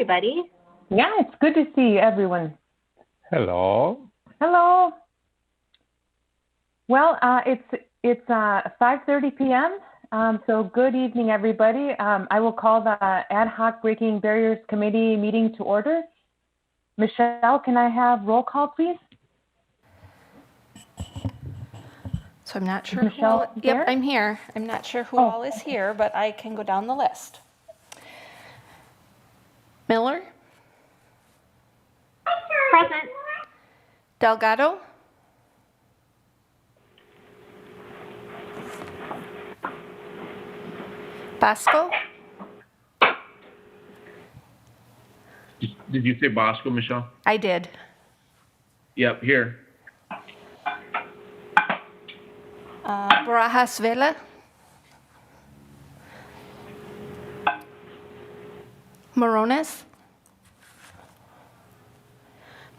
everybody. Yeah, it's good to see everyone. Hello. Hello. Well, it's 5:30 p.m. So good evening, everybody. I will call the Ad Hoc Breaking Barriers Committee meeting to order. Michelle, can I have roll call, please? So I'm not sure Is Michelle who all, there? Yep, I'm here. I'm not sure who Oh. all is here, but I can go down the list. Miller, Present. Delgado, Bosco, Did you say Bosco, Michelle? I did. Yep, here. Barajas Vela, Morones,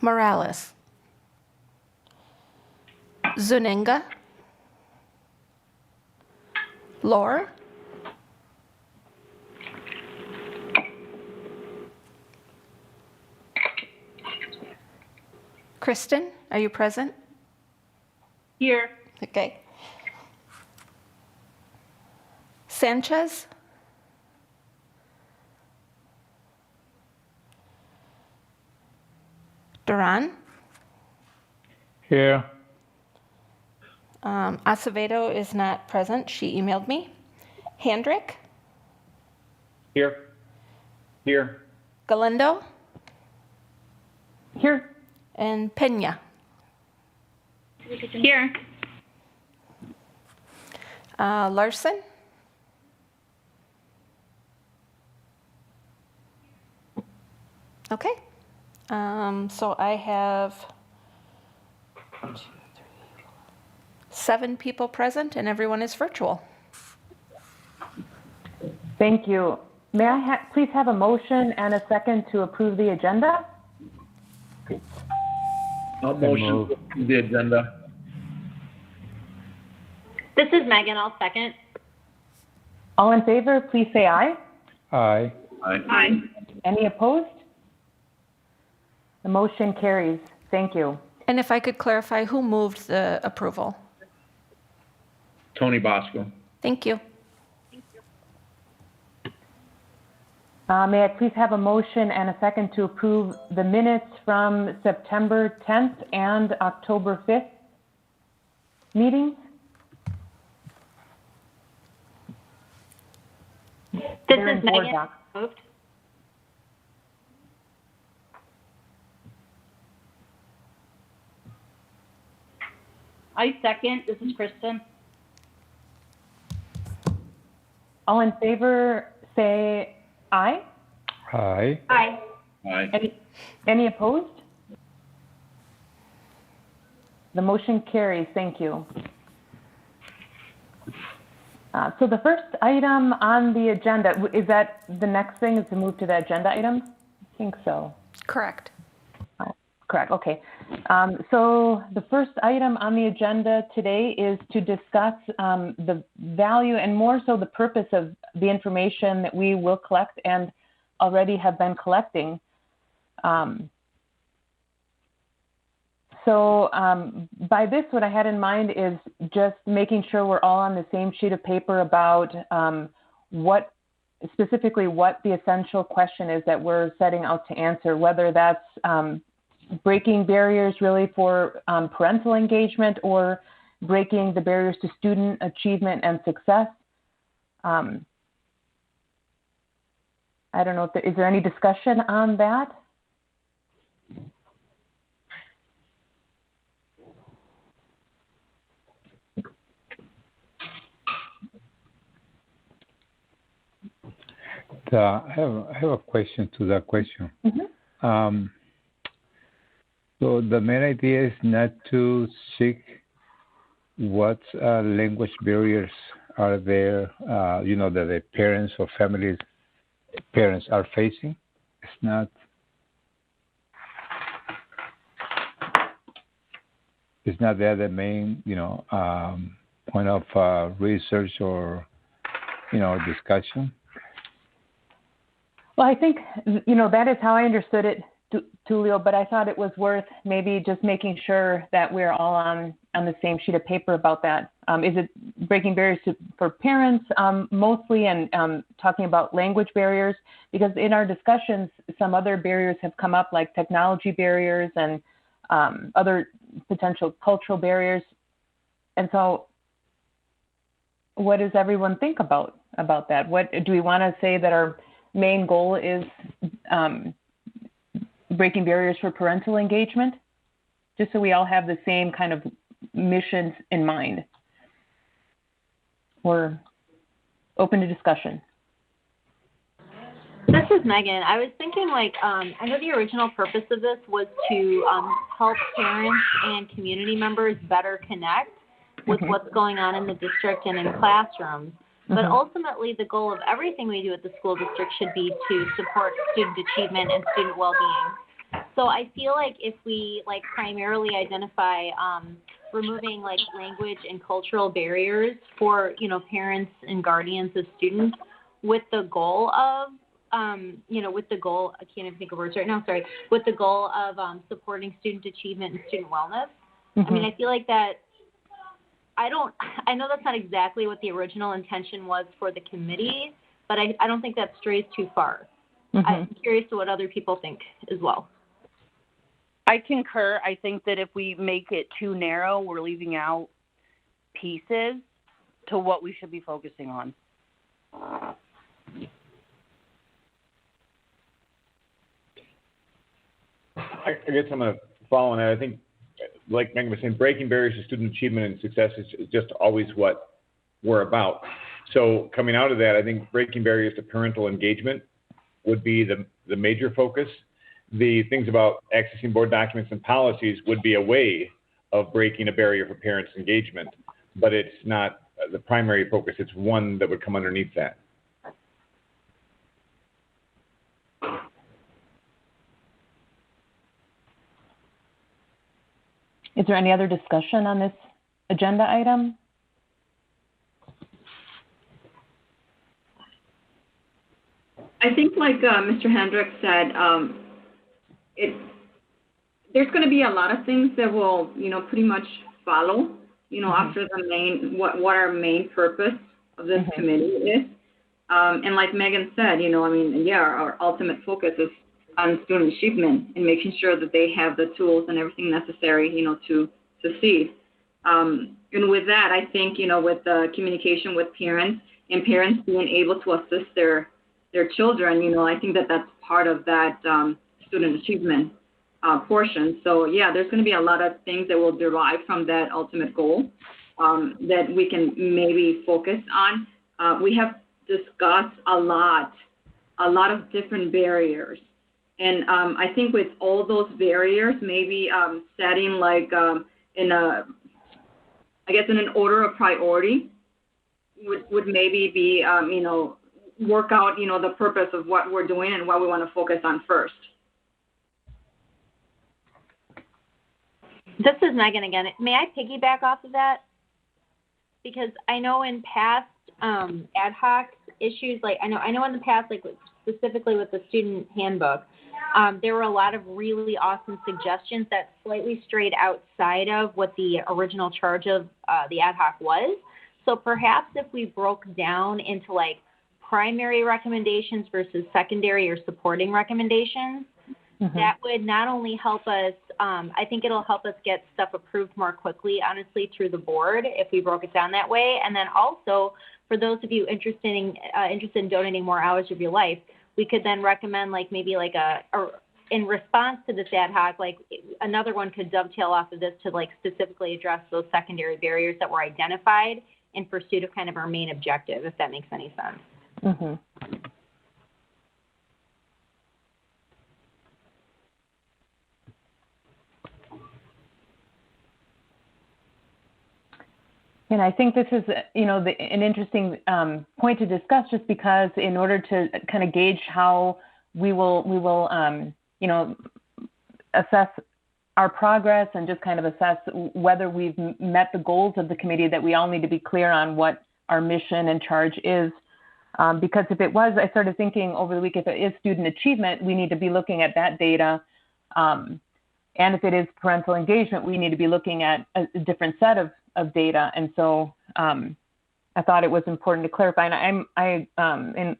Morales, Zuniga, Lore, Kristen, are you present? Here. Okay. Sanchez, Duran, Here. Acevedo is not present. She emailed me. Handrick, Here. Here. Galindo, Here. and Pena. Here. Larson, okay. So I have 7 people present and everyone is virtual. Thank you. May I please have a motion and a second to approve the agenda? I'll motion to approve the agenda. This is Megan. I'll second. All in favor, please say aye. Aye. Aye. Any opposed? The motion carries. Thank you. And if I could clarify, who moved the approval? Tony Bosco. Thank you. May I please have a motion and a second to approve the minutes from September 10th and October 5th meetings? This They're is in board Megan. docs. Moved. I second. This is Kristen. All in favor, say aye. Aye. Aye. Aye. Any opposed? The motion carries. Thank you. So the first item on the agenda, is that the next thing is to move to the agenda item? I think so. Correct. Correct, okay. So the first item on the agenda today is to discuss the value and more so the purpose of the information that we will collect and already have been collecting. So by this, what I had in mind is just making sure we're all on the same sheet of paper about specifically what the essential question is that we're setting out to answer, whether that's breaking barriers really for parental engagement or breaking the barriers to student achievement and success. I don't know, is there any discussion on that? I have a question to that question. Mm-hmm. So the main idea is not to seek what language barriers are there, that the parents or parents are facing. It's not. It's not that the main, point of research or, discussion. Well, I think, that is how I understood it, Tulio, but I thought it was worth maybe just making sure that we're all on the same sheet of paper about that. Is it breaking barriers for parents mostly, and talking about language barriers? Because in our discussions, some other barriers have come up, like technology barriers and other potential cultural barriers. And so what does everyone think about that? What do we want to say that our main goal is breaking barriers for parental engagement, just so we all have the same kind of missions in mind? We're open to discussion. This is Megan. I was thinking, I know the original purpose of this was to help parents and community members better connect with what's going on in the district and in classrooms. But ultimately, the goal of everything we do at the school district should be to support student achievement and student well-being. So I feel like if we primarily identify removing language and cultural barriers for parents and guardians of students, with the goal of I can't even think of words right now. Sorry. With the goal of supporting student achievement and student wellness. I mean, I feel like that. I know that's not exactly what the original intention was for the committee, but I don't think that strays too far. I'm curious to what other people think as well. I concur. I think that if we make it too narrow, we're leaving out pieces to what we should be focusing on. I guess I'm going to follow on that. I think, like Megan was saying, breaking barriers to student achievement and success is just always what we're about. So coming out of that, I think breaking barriers to parental engagement would be the major focus. The things about accessing board documents and policies would be a way of breaking a barrier for parents' engagement, but it's not the primary focus. It's one that would come underneath that. Is there any other discussion on this agenda item? I think Mr. Hendricks said, there's going to be a lot of things that will, pretty much follow, after the main, what our main purpose of this committee is. And like Megan said, our ultimate focus is on student achievement and making sure that they have the tools and everything necessary, to succeed. And with that, I think, with the communication with parents and parents being able to assist their children, I think that that's part of that student achievement portion. So, yeah, there's going to be a lot of things that will derive from that ultimate goal that we can maybe focus on. We have discussed a lot of different barriers. And I think with all those barriers, maybe setting in an order of priority would maybe be, work out, the purpose of what we're doing and what we want to focus on first. This is Megan again. May I piggyback off of that? Because I know in past ad hoc issues, I know in the past, specifically with the student handbook, there were a lot of really awesome suggestions that slightly strayed outside of what the original charge of the ad hoc was. So perhaps if we broke down into primary recommendations versus secondary or supporting recommendations, that would not only help us, I think it'll help us get stuff approved more quickly, honestly, through the board if we broke it down that way. And then also, for those of you interested in donating more hours of your life, we could then recommend in response to this ad hoc, another one could dovetail off of this to specifically address those secondary barriers that were identified in pursuit of kind of our main objective, if that makes any sense. And I think this is, an interesting point to discuss, just because in order to kind of gauge how we will assess our progress and just kind of assess whether we've met the goals of the committee, that we all need to be clear on what our mission and charge is. Because if it was, I started thinking over the week, if it is student achievement, we need to be looking at that data. And if it is parental engagement, we need to be looking at a different set of data. And so I thought it was important to clarify. And I am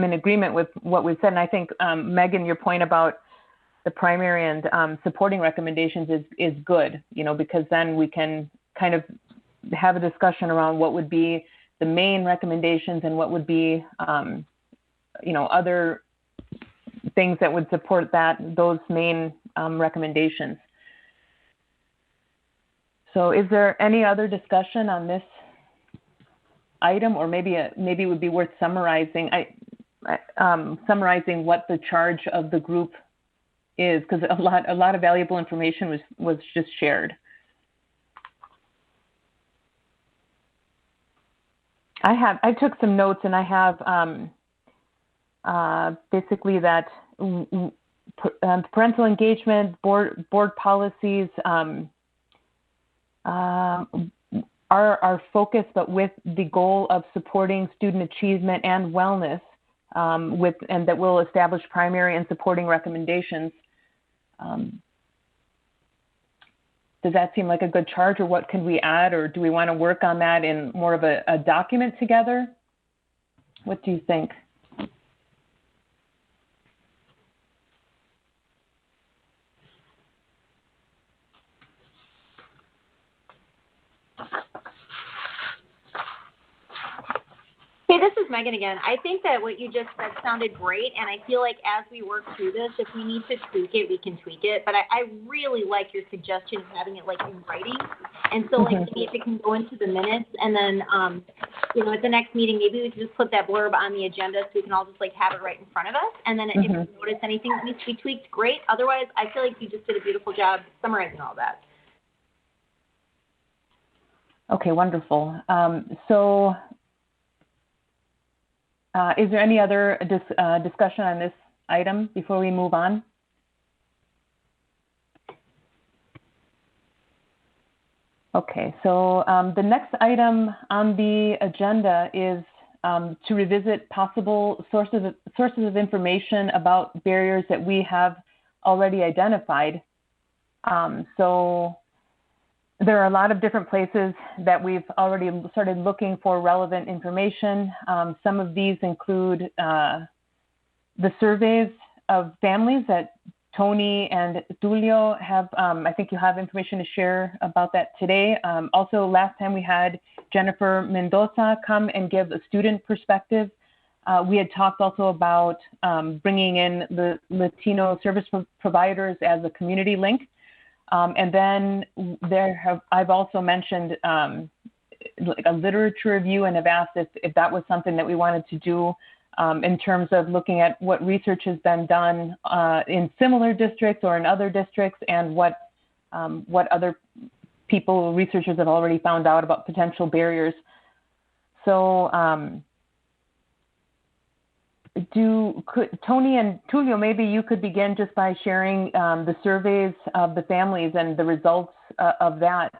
in agreement with what we've said. And I think, Megan, your point about the primary and supporting recommendations is good, because then we can kind of have a discussion around what would be the main recommendations and what would be, other things that would support those main recommendations. So is there any other discussion on this item, or maybe it would be worth summarizing what the charge of the group is, because a lot of valuable information was just shared. I took some notes, and I have basically that parental engagement, board policies are focused, but with the goal of supporting student achievement and wellness, and that will establish primary and supporting recommendations. Does that seem like a good charge, or what can we add, or do we want to work on that in more of a document together? What do you think? Hey, this is Megan again. I think that what you just said sounded great, and I feel like as we work through this, if we need to tweak it, we can tweak it. But I really like your suggestion of having it, in writing. And so, maybe if it can go into the minutes, and then, at the next meeting, maybe we can just put that blurb on the agenda so we can all just, have it right in front of us. And then if you notice anything that needs to be tweaked, great. Otherwise, I feel like you just did a beautiful job summarizing all that. Okay, wonderful. Is there any other discussion on this item before we move on? Okay, so the next item on the agenda is to revisit possible sources of information about barriers that we have already identified. So there are a lot of different places that we've already started looking for relevant information. Some of these include the surveys of families that Tony and Tulio have. I think you have information to share about that today. Also, last time we had Jennifer Mendoza come and give a student perspective. We had talked also about bringing in the Latino service providers as a community link. And then I've also mentioned a literature review, and have asked if that was something that we wanted to do in terms of looking at what research has been done in similar districts or in other districts, and what other researchers have already found out about potential barriers. So Tony and Tulio, maybe you could begin just by sharing the surveys of the families and the results of that.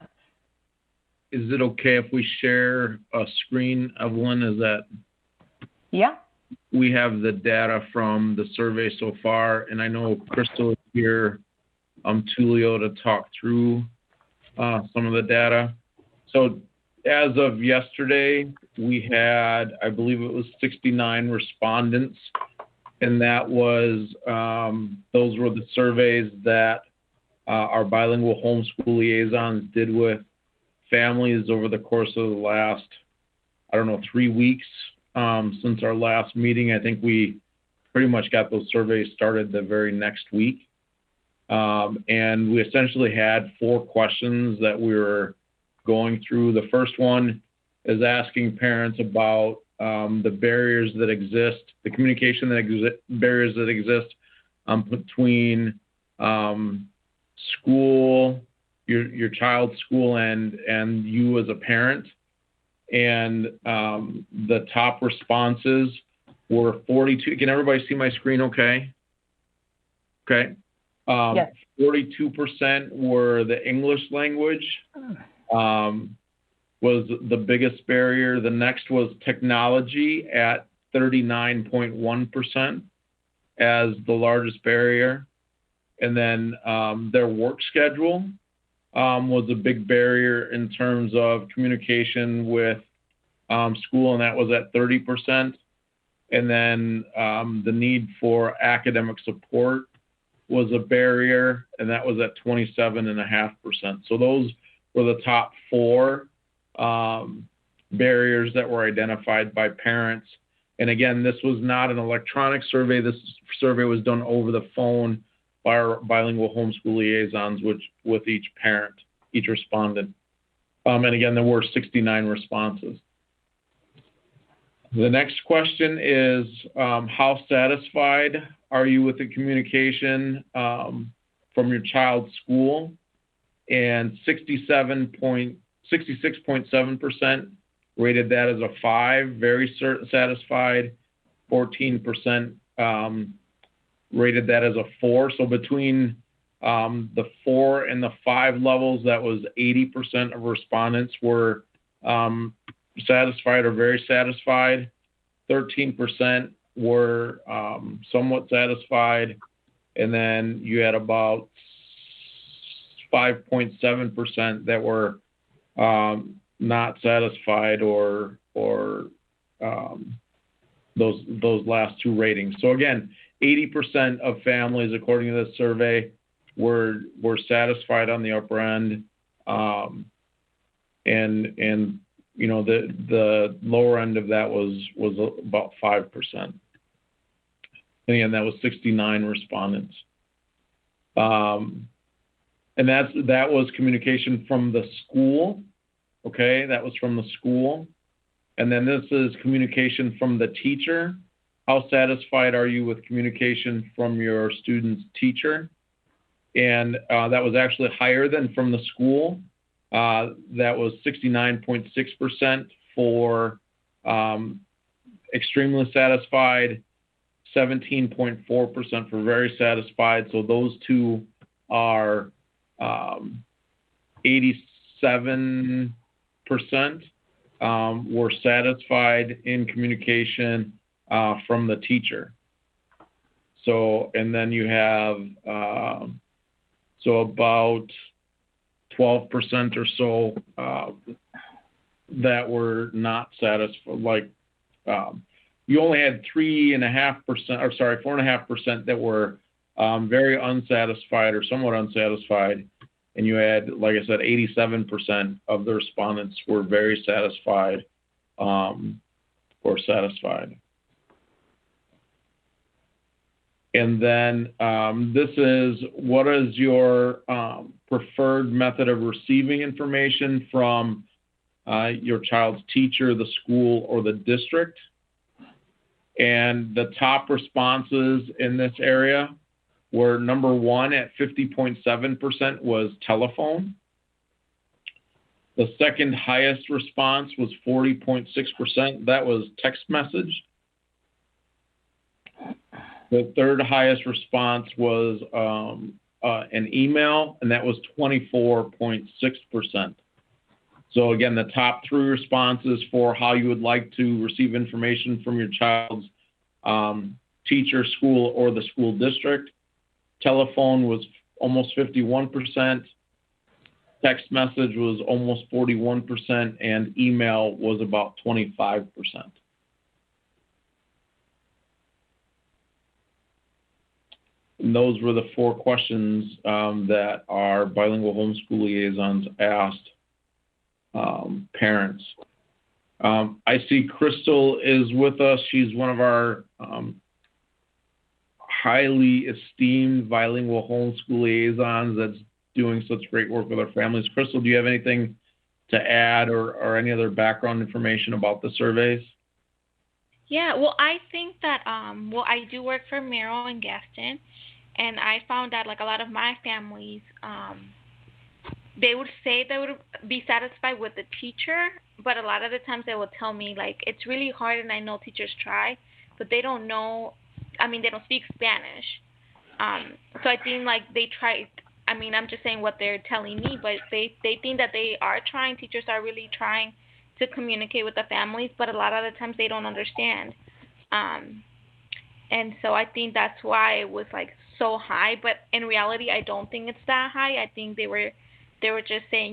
Is it okay if we share a screen, Evelyn? Is that? Yeah. We have the data from the survey so far, and I know Crystal is here, Tulio, to talk through some of the data. So as of yesterday, we had, I believe it was 69 respondents, and that was, those were the surveys that our bilingual homeschool liaisons did with families over the course of the last, 3 weeks since our last meeting. I think we pretty much got those surveys started the very next week. And we essentially had 4 questions that we were going through. The first one is asking parents about the barriers that exist, the communication barriers that exist between school, your child's school, and you as a parent. And the top responses were 42. Can everybody see my screen okay? Okay. Yes. 42% were the English language. Was the biggest barrier. The next was technology at 39.1% as the largest barrier. And then their work schedule was a big barrier in terms of communication with school, and that was at 30%. And then the need for academic support was a barrier, and that was at 27.5%. So those were the top 4 barriers that were identified by parents. And again, this was not an electronic survey. This survey was done over the phone by our bilingual homeschool liaisons, with each parent, each respondent. And again, there were 69 responses. The next question is, how satisfied are you with the communication from your child's school? And 66.7% rated that as a 5, very satisfied. 14% rated that as a 4. So between the 4 and the 5 levels, that was 80% of respondents were satisfied or very satisfied. 13% were somewhat satisfied, and then you had about 5.7% that were not satisfied or those last 2 ratings. So again, 80% of families, according to this survey, were satisfied on the upper end, and you know, the lower end of that was about 5%. And again, that was 69 respondents. And that was communication from the school. Okay, that was from the school. And then this is communication from the teacher. How satisfied are you with communication from your student's teacher? And that was actually higher than from the school. That was 69.6% for extremely satisfied, 17.4% for very satisfied. So those two are 87% were satisfied in communication from the teacher. So, and then you have, so about 12% or so that were not satisfied. Like, you only had 4.5% that were very unsatisfied or somewhat unsatisfied. And you had, like I said, 87% of the respondents were very satisfied or satisfied. And then this is, what is your preferred method of receiving information from your child's teacher, the school, or the district? And the top responses in this area were number 1 at 50.7% was telephone. The second highest response was 40.6%. That was text message. The third highest response was an email, and that was 24.6%. So again, the top 3 responses for how you would like to receive information from your child's teacher, school, or the school district. Telephone was almost 51%. Text message was almost 41%, and email was about 25%. And those were the 4 questions that our bilingual homeschool liaisons asked parents. I see Crystal is with us. She's one of our highly esteemed bilingual homeschool liaisons that's doing such great work with our families. Crystal, do you have anything to add or any other background information about the surveys? Yeah, well, I think that, I do work for Merrill and Gaston, and I found that, like, a lot of my families, they would say they would be satisfied with the teacher, but a lot of the times they will tell me, like, it's really hard, and I know teachers try, but they don't know, they don't speak Spanish. So I think, like, they try, I'm just saying what they're telling me, but they think that they are trying, teachers are really trying to communicate with the families, but a lot of the times they don't understand. And so I think that's why it was like so high. But in reality, I don't think it's that high. I think they were just saying,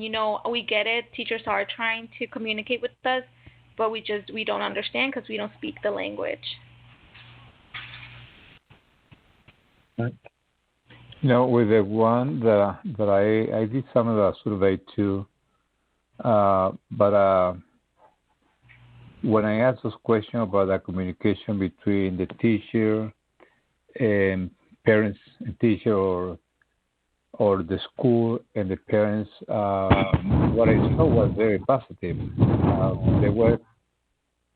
we get it. Teachers are trying to communicate with us, but we don't understand because we don't speak the language. With the one that I did some of the survey too, but when I asked those questions about the communication between the teacher and parents and teacher or the school and the parents, what I saw was very positive. They were,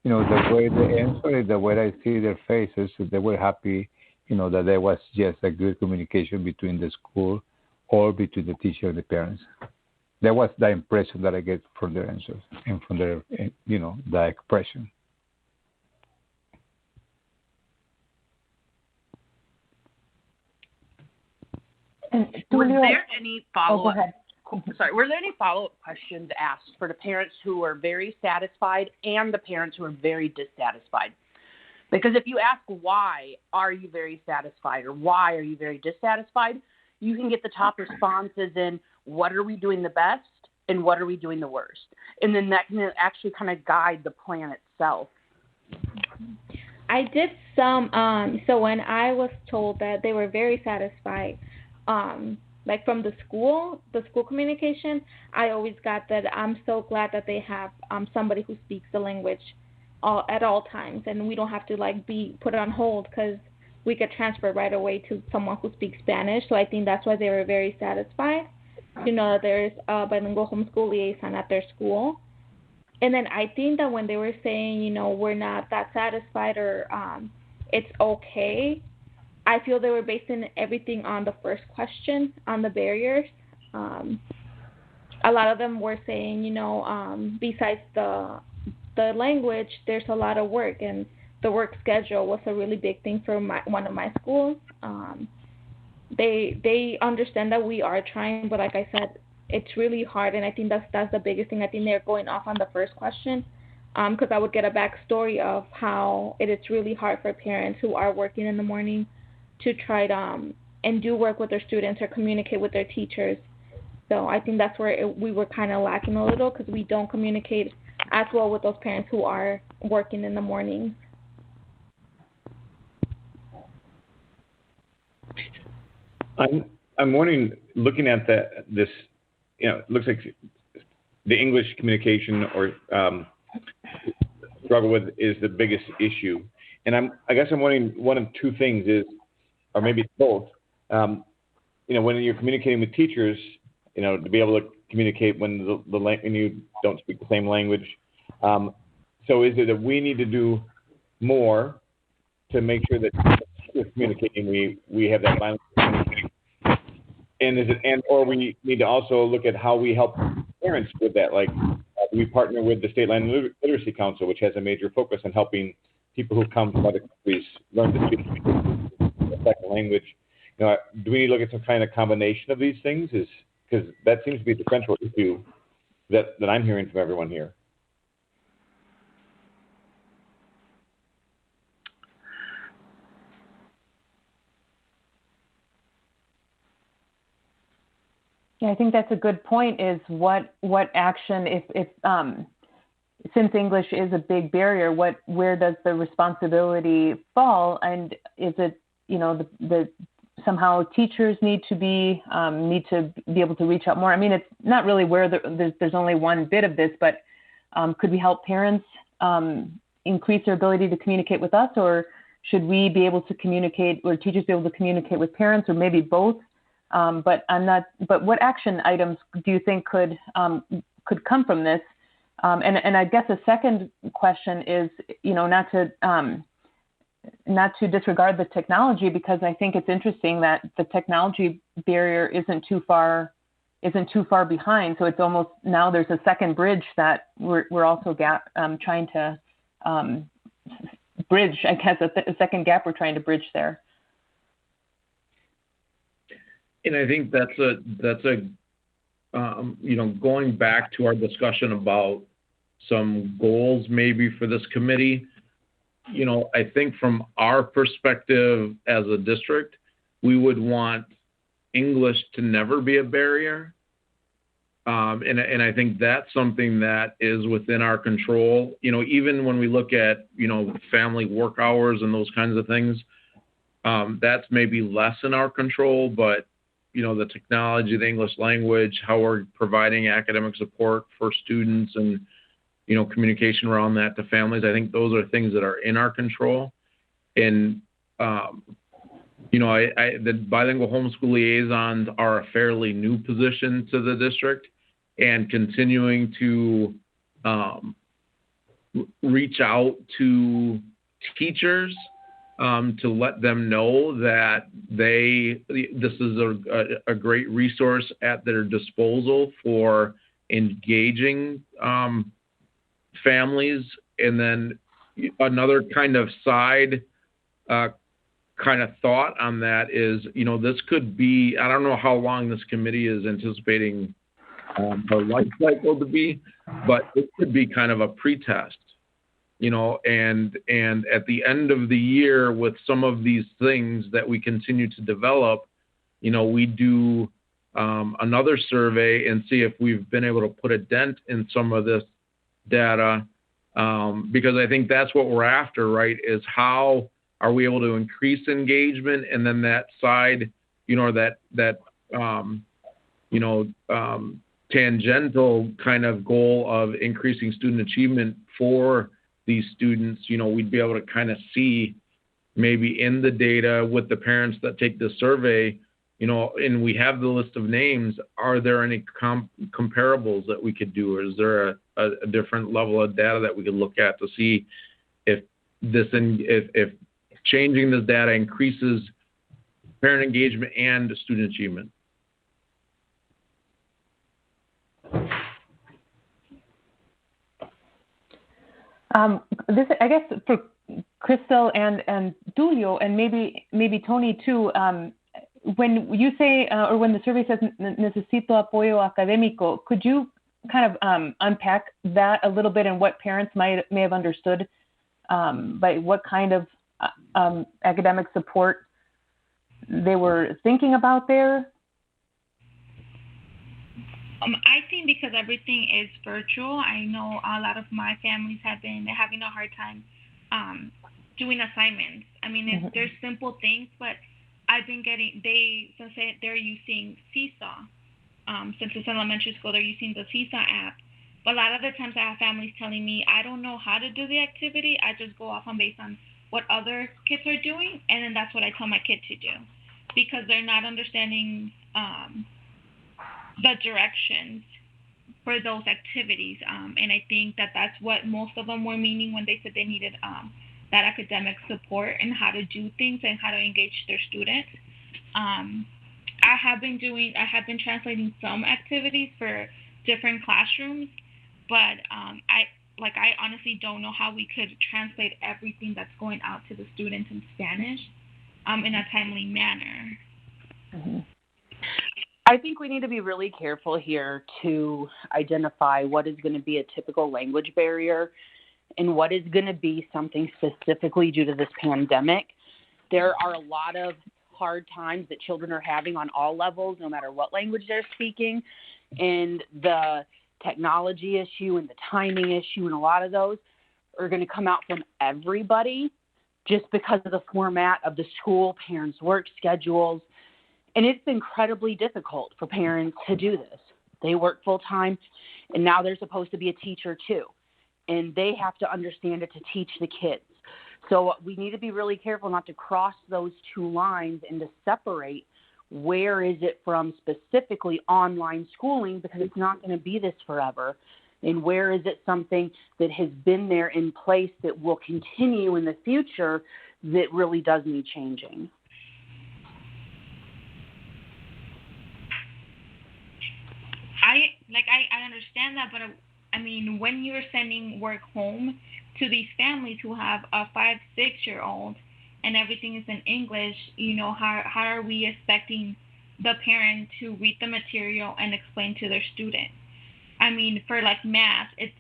the way they answered, the way I see their faces, they were happy, that there was just a good communication between the school or between the teacher and the parents. That was the impression that I get from their answers and from their, the expression. Were there any follow-up? Were there any follow-up questions asked for the parents who are very satisfied and the parents who are very dissatisfied? Because if you ask why are you very satisfied or why are you very dissatisfied, you can get the top responses in what are we doing the best and what are we doing the worst. And then that can actually kind of guide the plan itself. I did some, so when I was told that they were very satisfied, like from the school communication, I always got that I'm so glad that they have somebody who speaks the language at all times, and we don't have to be put on hold because we could transfer right away to someone who speaks Spanish. So I think that's why they were very satisfied. That there's a bilingual homeschool liaison at their school. And then I think that when they were saying, we're not that satisfied or it's okay, I feel they were basing everything on the first question, on the barriers. A lot of them were saying, besides the language, there's a lot of work, and the work schedule was a really big thing for one of my schools. They understand that we are trying, but like I said, it's really hard, and I think that's the biggest thing. I think they're going off on the first question, because I would get a backstory of how it is really hard for parents who are working in the morning to try to and do work with their students or communicate with their teachers. So I think that's where we were kind of lacking a little, because we don't communicate as well with those parents who are working in the morning. I'm wondering, looking at this, it looks like the English communication or struggle with is the biggest issue, and I guess I'm wondering one of two things is, or maybe both. When you're communicating with teachers, to be able to communicate when when you don't speak the same language. So is it that we need to do more to make sure that we're communicating, we have that bilingual communication? Or we need to also look at how we help parents with that. Like we partner with the State Language Literacy Council, which has a major focus on helping people who come from other countries learn to speak a second language. Do we need to look at some kind of combination of these things? Because that seems to be the central issue that I'm hearing from everyone here. Yeah, I think that's a good point. Is what action if since English is a big barrier, where does the responsibility fall? And is it the somehow teachers need to be able to reach out more? I mean, it's not really where there's only one bit of this, but could we help parents increase their ability to communicate with us, or should we be able to communicate, or teachers be able to communicate with parents, or maybe both? But what action items do you think could come from this? And I guess a second question is, not to disregard the technology, because I think it's interesting that the technology barrier isn't too far behind. So it's almost now there's a second bridge that we're also trying to bridge. I guess a second gap we're trying to bridge there. And I think that's a going back to our discussion about some goals maybe for this committee. I think from our perspective as a district, we would want English to never be a barrier. And I think that's something that is within our control. Even when we look at, family work hours and those kinds of things, that's maybe less in our control, but, the technology, the English language, how we're providing academic support for students and, communication around that to families, I think those are things that are in our control. And, the bilingual homeschool liaisons are a fairly new position to the district, and continuing to reach out to teachers to let them know that this is a great resource at their disposal for engaging families. And then another kind of side kind of thought on that is, this could be, I don't know how long this committee is anticipating the life cycle to be, but it could be kind of a pretest, and at the end of the year with some of these things that we continue to develop, we do another survey and see if we've been able to put a dent in some of this data, because I think that's what we're after, right, is how are we able to increase engagement, and then that side, tangential kind of goal of increasing student achievement for these students, we'd be able to kind of see maybe in the data with the parents that take the survey, and we have the list of names, are there any comparables that we could do? Or is there a different level of data that we could look at to see if changing this data increases parent engagement and student achievement? This, I guess, for Crystal and Tulio, and maybe Tony too. When you say, or when the survey says necesito apoyo académico, could you kind of unpack that a little bit and what parents may have understood by what kind of academic support they were thinking about there? I think because everything is virtual, I know a lot of my families have been having a hard time doing assignments. I mean, they're simple things, but I've been getting, since they're using Seesaw, since it's elementary school, they're using the Seesaw app. But a lot of the times I have families telling me, I don't know how to do the activity. I just go off based on what other kids are doing, and then that's what I tell my kid to do, because they're not understanding the directions for those activities. And I think that's what most of them were meaning when they said they needed that academic support and how to do things and how to engage their students. I have been translating some activities for different classrooms, but I honestly don't know how we could translate everything that's going out to the students in Spanish in a timely manner. Mm-hmm. I think we need to be really careful here to identify what is going to be a typical language barrier and what is going to be something specifically due to this pandemic. There are a lot of hard times that children are having on all levels, no matter what language they're speaking, and the technology issue and the timing issue and a lot of those are going to come out from everybody just because of the format of the school, parents' work schedules. And it's incredibly difficult for parents to do this. They work full time, and now they're supposed to be a teacher too. And they have to understand it to teach the kids. So we need to be really careful not to cross those two lines and to separate where is it from specifically online schooling, because it's not going to be this forever. And where is it something that has been there in place that will continue in the future that really does need changing? I understand that, but I mean, when you're sending work home to these families who have a 5-6-year-old and everything is in English, how are we expecting the parent to read the material and explain to their student? I mean, for math, it's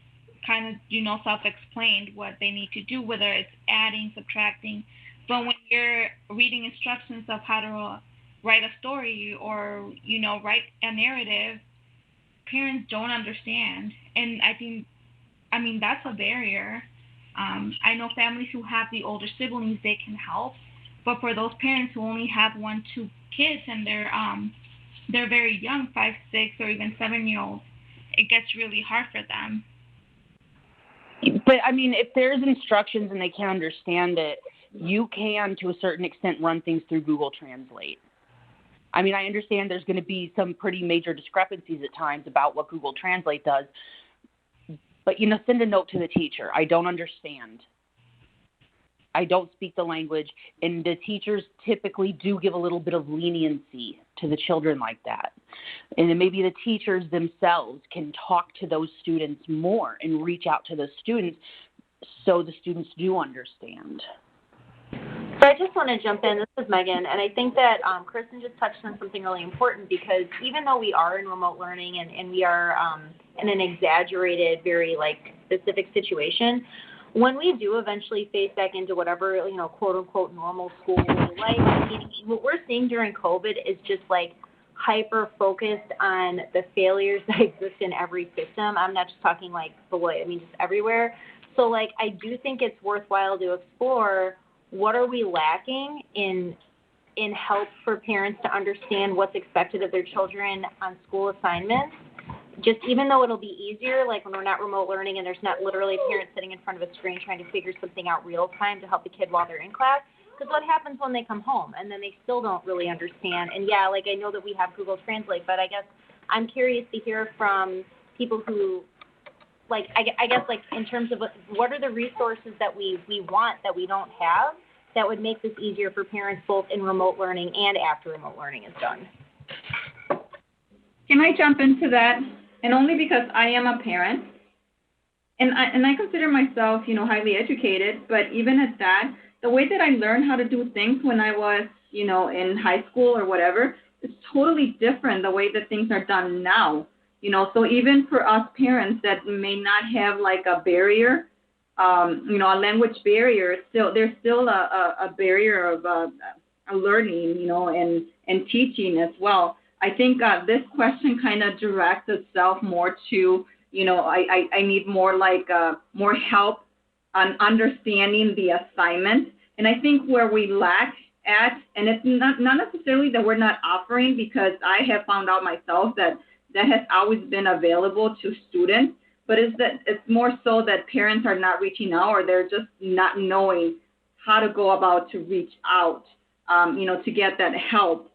kind of, self-explained what they need to do, whether it's adding, subtracting. But when you're reading instructions of how to write a story or, write a narrative, parents don't understand. And that's a barrier. I know families who have the older siblings, they can help. But for those parents who only have 1, 2 kids and they're very young, 5, 6, or even 7-year-olds, it gets really hard for them. But if there's instructions and they can't understand it, you can, to a certain extent, run things through Google Translate. I understand there's going to be some pretty major discrepancies at times about what Google Translate does, but, send a note to the teacher. I don't understand. I don't speak the language, and the teachers typically do give a little bit of leniency to the children like that. And then maybe the teachers themselves can talk to those students more and reach out to the students so the students do understand. So I just want to jump in. This is Megan, and I think that Kristen just touched on something really important, because even though we are in remote learning and we are in an exaggerated, very specific situation, when we do eventually face back into whatever, quote unquote normal school life, what we're seeing during COVID is just hyper focused on the failures that exist in every system. I'm not just talking Beloit, just everywhere. So I do think it's worthwhile to explore what are we lacking in help for parents to understand what's expected of their children on school assignments. Just even though it'll be easier, when we're not remote learning and there's not literally a parent sitting in front of a screen trying to figure something out real time to help the kid while they're in class. Because what happens when they come home and then they still don't really understand? And yeah, I know that we have Google Translate, but I guess I'm curious to hear from people who, I guess in terms of what are the resources that we want that we don't have that would make this easier for parents both in remote learning and after remote learning is done. Can I jump into that? And only because I am a parent, and I consider myself, highly educated, but even at that, the way that I learned how to do things when I was, in high school or whatever, is totally different the way that things are done now. So even for us parents that may not have a barrier, a language barrier, there's still a barrier of learning, and teaching as well. I think this question kind of directs itself more to, I need more more help on understanding the assignment. And I think where we lack at, and it's not necessarily that we're not offering, because I have found out myself that has always been available to students, but it's more so that parents are not reaching out, or they're just not knowing how to go about to reach out, to get that help.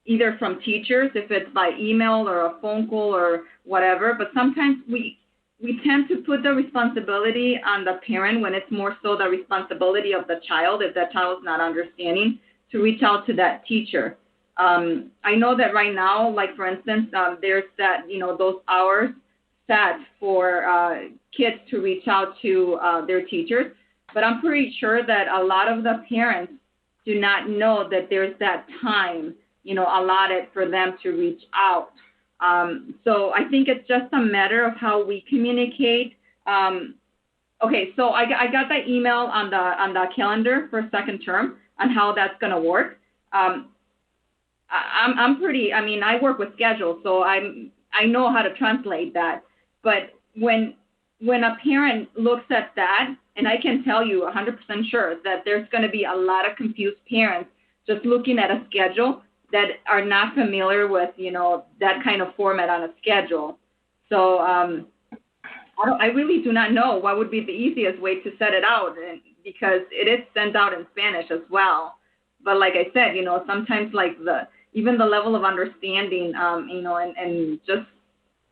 Either from teachers, if it's by email or a phone call or whatever, but sometimes we tend to put the responsibility on the parent when it's more so the responsibility of the child, if that child is not understanding, to reach out to that teacher. I know that right now, for instance, there's that, those hours set for kids to reach out to their teachers, but I'm pretty sure that a lot of the parents do not know that there's that time allotted for them to reach out. So I think it's just a matter of how we communicate. Okay, so I got that email on the calendar for second term on how that's going to work. I'm pretty, I work with schedules, so I know how to translate that. But when a parent looks at that, and I can tell you 100% sure that there's going to be a lot of confused parents just looking at a schedule that are not familiar with, that kind of format on a schedule. So I really do not know what would be the easiest way to set it out, because it is sent out in Spanish as well. But like I said, sometimes even the level of understanding, and just,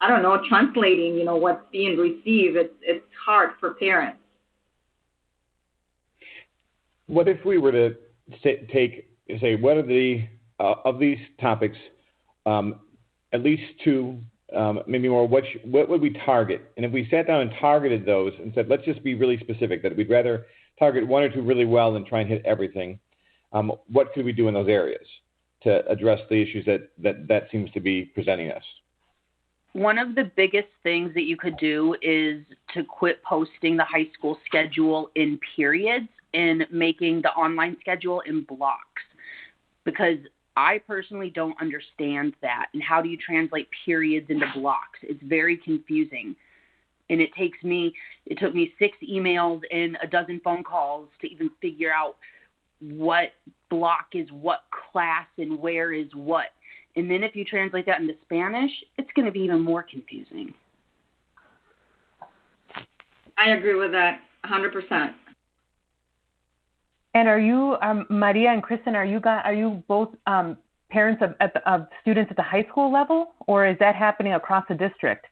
I don't know, translating, what's being received, it's hard for parents. What if we were to say, what are the of these topics, at least two, maybe more, what would we target? And if we sat down and targeted those and said, let's just be really specific, that we'd rather target one or two really well than try and hit everything, what could we do in those areas to address the issues that seems to be presenting us? One of the biggest things that you could do is to quit posting the high school schedule in periods and making the online schedule in blocks, because I personally don't understand that. And how do you translate periods into blocks? It's very confusing. And it took me 6 emails and a dozen phone calls to even figure out what block is what class and where is what. And then if you translate that into Spanish, it's going to be even more confusing. I agree with that 100%. And are you, Maria and Kristen, are you both parents of students at the high school level, or is that happening across the district?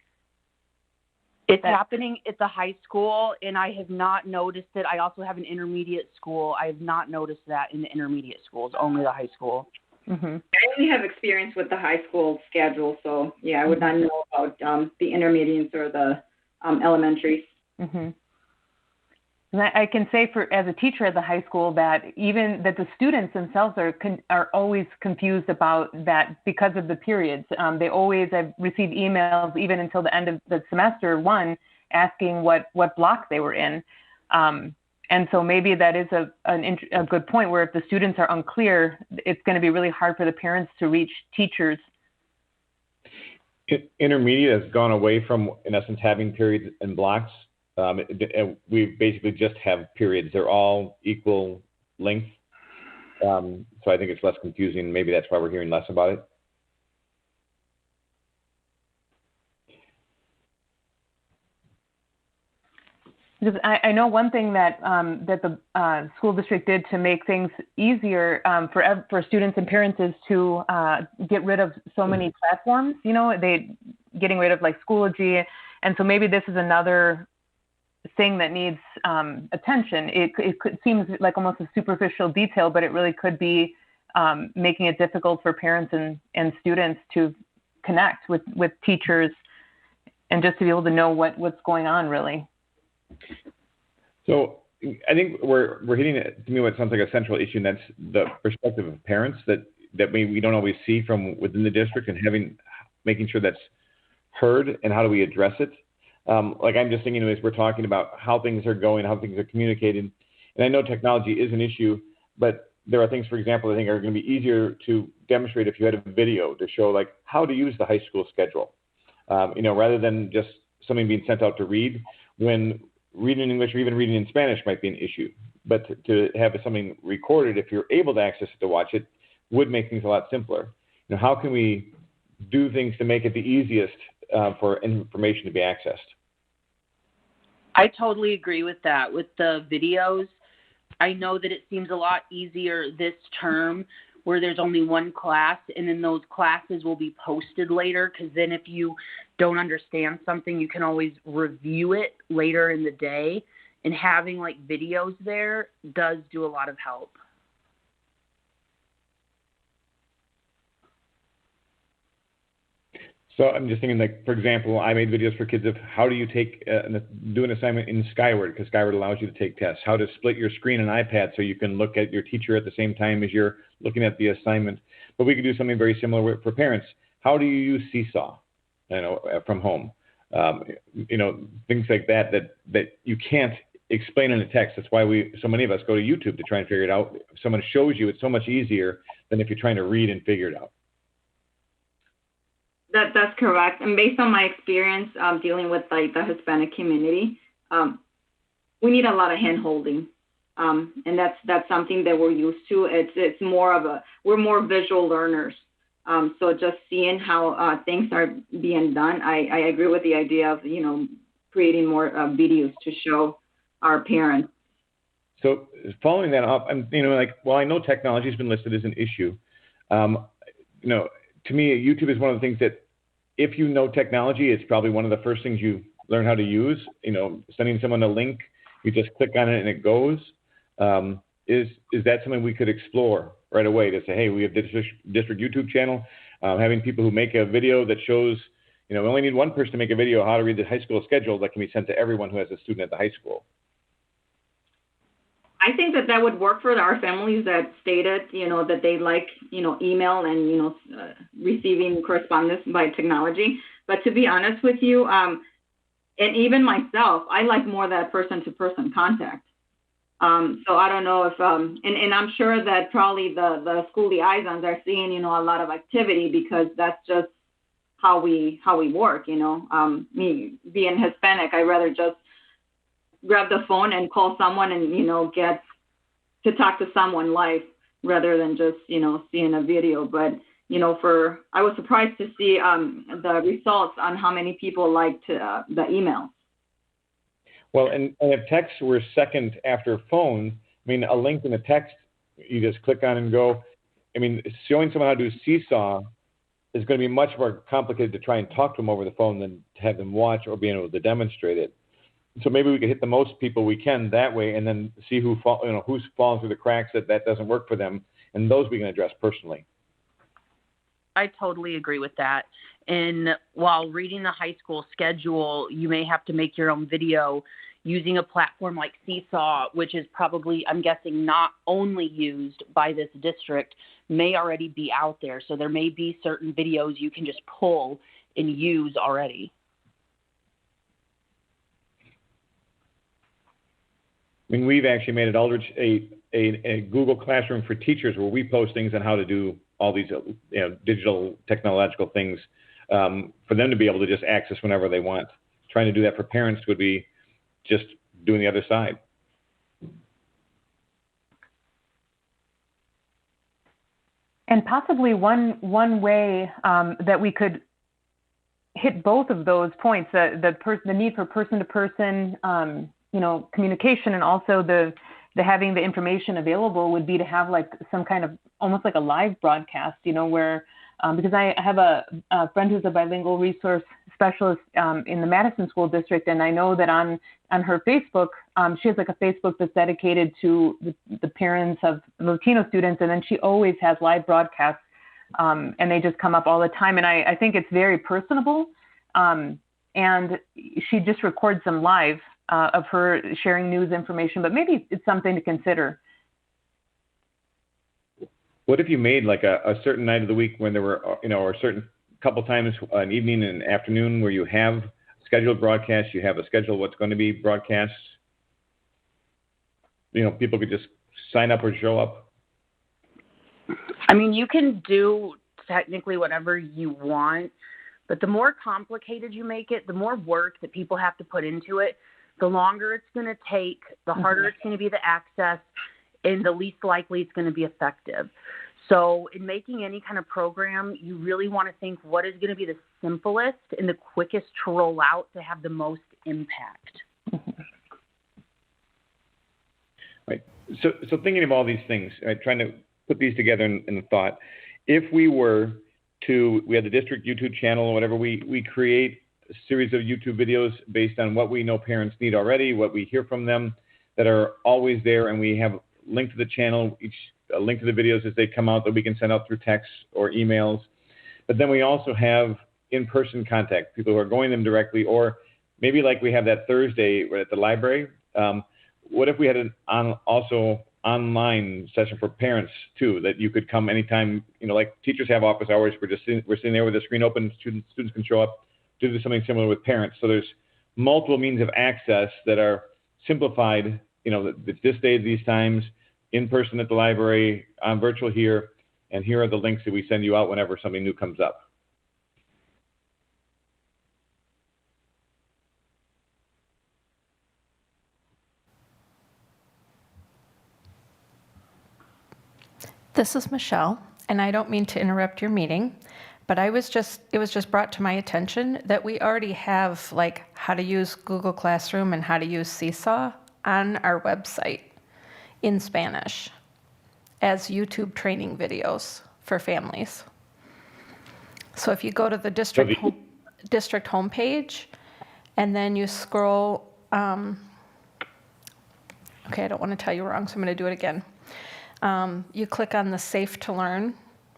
It's happening at the high school, and I have not noticed it. I also have an intermediate school. I have not noticed that in the intermediate schools, only the high school. Mm-hmm. I only have experience with the high school schedule, so yeah, I would not know about the intermediates or the elementaries. Mm-hmm. And I can say, as a teacher at the high school, that even that the students themselves are always confused about that because of the periods. I've received emails even until the end of the semester one asking what block they were in. And so maybe that is a good point, where if the students are unclear, it's going to be really hard for the parents to reach teachers. Intermediate has gone away from, in essence, having periods and blocks. We basically just have periods. They're all equal length. So I think it's less confusing. Maybe that's why we're hearing less about it. Because I know one thing that the school district did to make things easier for students and parents is to get rid of so many platforms. Getting rid of like Schoology, and so maybe this is another thing that needs attention. It seems like almost a superficial detail, but it really could be making it difficult for parents and students to connect with teachers and just to be able to know what's going on really. So I think we're hitting, to me, what sounds like a central issue, and that's the perspective of parents that we don't always see from within the district, and making sure that's heard and how do we address it. Like I'm just thinking as we're talking about how things are going, how things are communicated, and I know technology is an issue, but there are things, for example, I think are going to be easier to demonstrate if you had a video to show like how to use the high school schedule, rather than just something being sent out to read. When reading in English or even reading in Spanish might be an issue, but to have something recorded, if you're able to access it to watch it, would make things a lot simpler. How can we do things to make it the easiest for information to be accessed? I totally agree with that. With the videos, I know that it seems a lot easier this term where there's only one class, and then those classes will be posted later, because then if you don't understand something, you can always review it later in the day, and having like videos there does do a lot of help. So I'm just thinking, like, for example, I made videos for kids of how do you do an assignment in Skyward, because Skyward allows you to take tests, how to split your screen on iPad so you can look at your teacher at the same time as you're looking at the assignment. But we could do something very similar for parents. How do you use Seesaw, from home? Things like that you can't explain in a text. That's why so many of us go to YouTube to try and figure it out. If someone shows you, it's so much easier than if you're trying to read and figure it out. That's correct. And based on my experience dealing with like the Hispanic community, we need a lot of hand holding. And that's something that we're used to. It's we're more visual learners. So just seeing how things are being done, I agree with the idea of, creating more videos to show our parents. So following that up, I know technology has been listed as an issue. To me, YouTube is one of the things that, if you know technology, it's probably one of the first things you learn how to use. Sending someone a link, you just click on it and it goes. Is that something we could explore right away to say, hey, we have district YouTube channel, having people who make a video that shows, we only need one person to make a video how to read the high school schedule that can be sent to everyone who has a student at the high school. I think that would work for our families that stated, that they like, email and, receiving correspondence by technology. But to be honest with you, and even myself, I like more that person-to-person contact. So I don't know if, and I'm sure that probably the school liaisons are seeing, you know, a lot of activity because that's just how we work, you know. Me being Hispanic, I'd rather just grab the phone and call someone and, you know, get to talk to someone live rather than just, you know, seeing a video. But, you know, I was surprised to see the results on how many people liked the email. Well, and if texts were second after phone, I mean, a link in a text, you just click on and go. I mean, showing someone how to do Seesaw is going to be much more complicated to try and talk to them over the phone than to have them watch or being able to demonstrate it. So maybe we could hit the most people we can that way, and then see who's falling through the cracks that doesn't work for them, and those we can address personally. I totally agree with that. And while reading the high school schedule, you may have to make your own video using a platform like Seesaw, which is probably, I'm guessing, not only used by this district, may already be out there. So there may be certain videos you can just pull and use already. I mean, we've actually made it a Google Classroom for teachers where we post things on how to do all these digital technological things for them to be able to just access whenever they want. Trying to do that for parents would be just doing the other side. And possibly one way that we could hit both of those points, the need for person-to-person communication, and also the having the information available, would be to have like some kind of almost like a live broadcast, where because I have a friend who's a bilingual resource specialist in the Madison School District, and I know that on her Facebook, she has like a Facebook that's dedicated to the parents of Latino students, and then she always has live broadcasts, and they just come up all the time, and I think it's very personable, and she just records them live of her sharing news information, but maybe it's something to consider. What if you made like a certain night of the week when there were, or a certain couple times, an evening and an afternoon, where you have scheduled broadcasts, you have a schedule what's going to be broadcast? People could just sign up or show up. I mean, you can do technically whatever you want, but the more complicated you make it, the more work that people have to put into it, the longer it's going to take, the harder it's going to be to access, and the least likely it's going to be effective. So in making any kind of program, you really want to think what is going to be the simplest and the quickest to roll out to have the most impact. Right. So thinking of all these things, trying to put these together in thought, if we had the district YouTube channel or whatever, we create a series of YouTube videos based on what we know parents need already, what we hear from them that are always there, and we have a link to the channel, a link to the videos as they come out that we can send out through text or emails. But then we also have in-person contact, people who are going to them directly, or maybe like we have that Thursday at the library. What if we had also online session for parents too, that you could come anytime, like teachers have office hours, we're sitting there with the screen open, students can show up, do something similar with parents. So there's multiple means of access that are simplified, this day, these times, in person at the library, on virtual here, and here are the links that we send you out whenever something new comes up. This is Michelle, and I don't mean to interrupt your meeting, but it was just brought to my attention that we already have like how to use Google Classroom and how to use Seesaw on our website in Spanish as YouTube training videos for families. So if you go to the district homepage and then you scroll, okay, I don't want to tell you wrong, so I'm going to do it again. You click on the Safe to Learn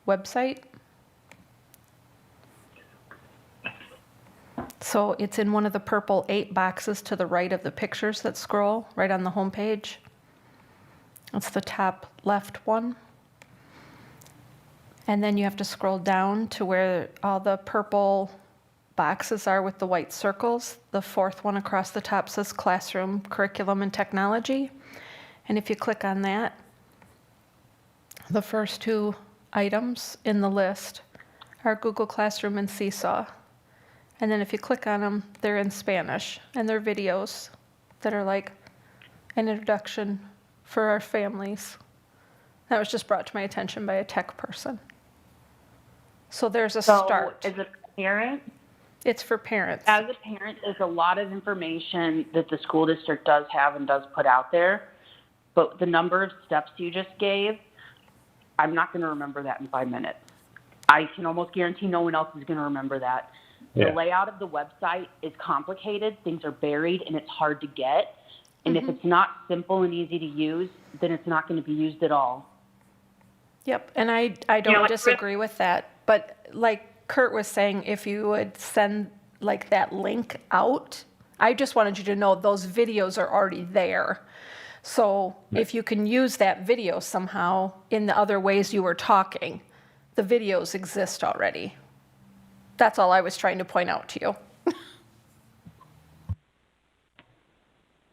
website. So it's in one of the purple 8 boxes to the right of the pictures that scroll right on the home page. It's the top left one. And then you have to scroll down to where all the purple boxes are with the white circles. The fourth one across the top says Classroom, Curriculum, and Technology. And if you click on that, the first two items in the list are Google Classroom and Seesaw. And then if you click on them, they're in Spanish, and they're videos that are like an introduction for our families. That was just brought to my attention by a tech person. So there's a start. As a parent? It's for parents. As a parent, there's a lot of information that the school district does have and does put out there. But the number of steps you just gave, I'm not going to remember that in 5 minutes. I can almost guarantee no one else is going to remember that. The layout of the website is complicated. Things are buried, and it's hard to get. And if it's not simple and easy to use, then it's not going to be used at all. Yep, and I don't disagree with that. But like Kurt was saying, if you would send like that link out, I just wanted you to know those videos are already there. So if you can use that video somehow in the other ways you were talking, the videos exist already. That's all I was trying to point out to you.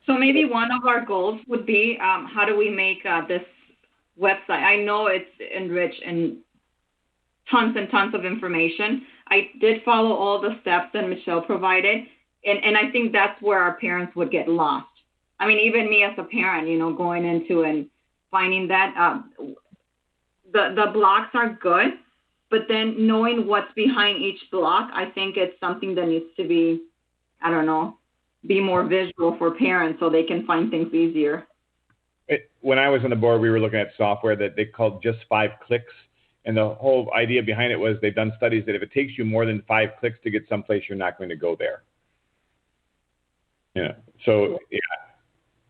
So maybe one of our goals would be how do we make this website? I know it's enriched in tons and tons of information. I did follow all the steps that Michelle provided, and I think that's where our parents would get lost. I mean, even me as a parent, going into and finding that the blocks are good, but then knowing what's behind each block, I think it's something that needs to be, be more visual for parents so they can find things easier. When I was on the board, we were looking at software that they called Just 5 Clicks. And the whole idea behind it was they've done studies that if it takes you more than 5 clicks to get someplace, you're not going to go there. Yeah. So, yeah.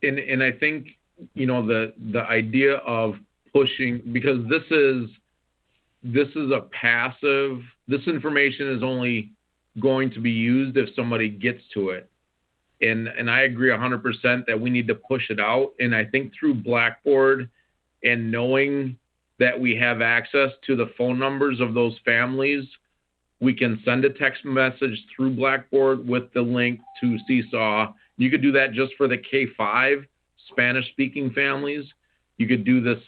And I think, the idea of pushing, because this is a passive, this information is only going to be used if somebody gets to it. And I agree 100% that we need to push it out. And I think through Blackboard and knowing that we have access to the phone numbers of those families, we can send a text message through Blackboard with the link to Seesaw. You could do that just for the K-5 Spanish-speaking families. You could do the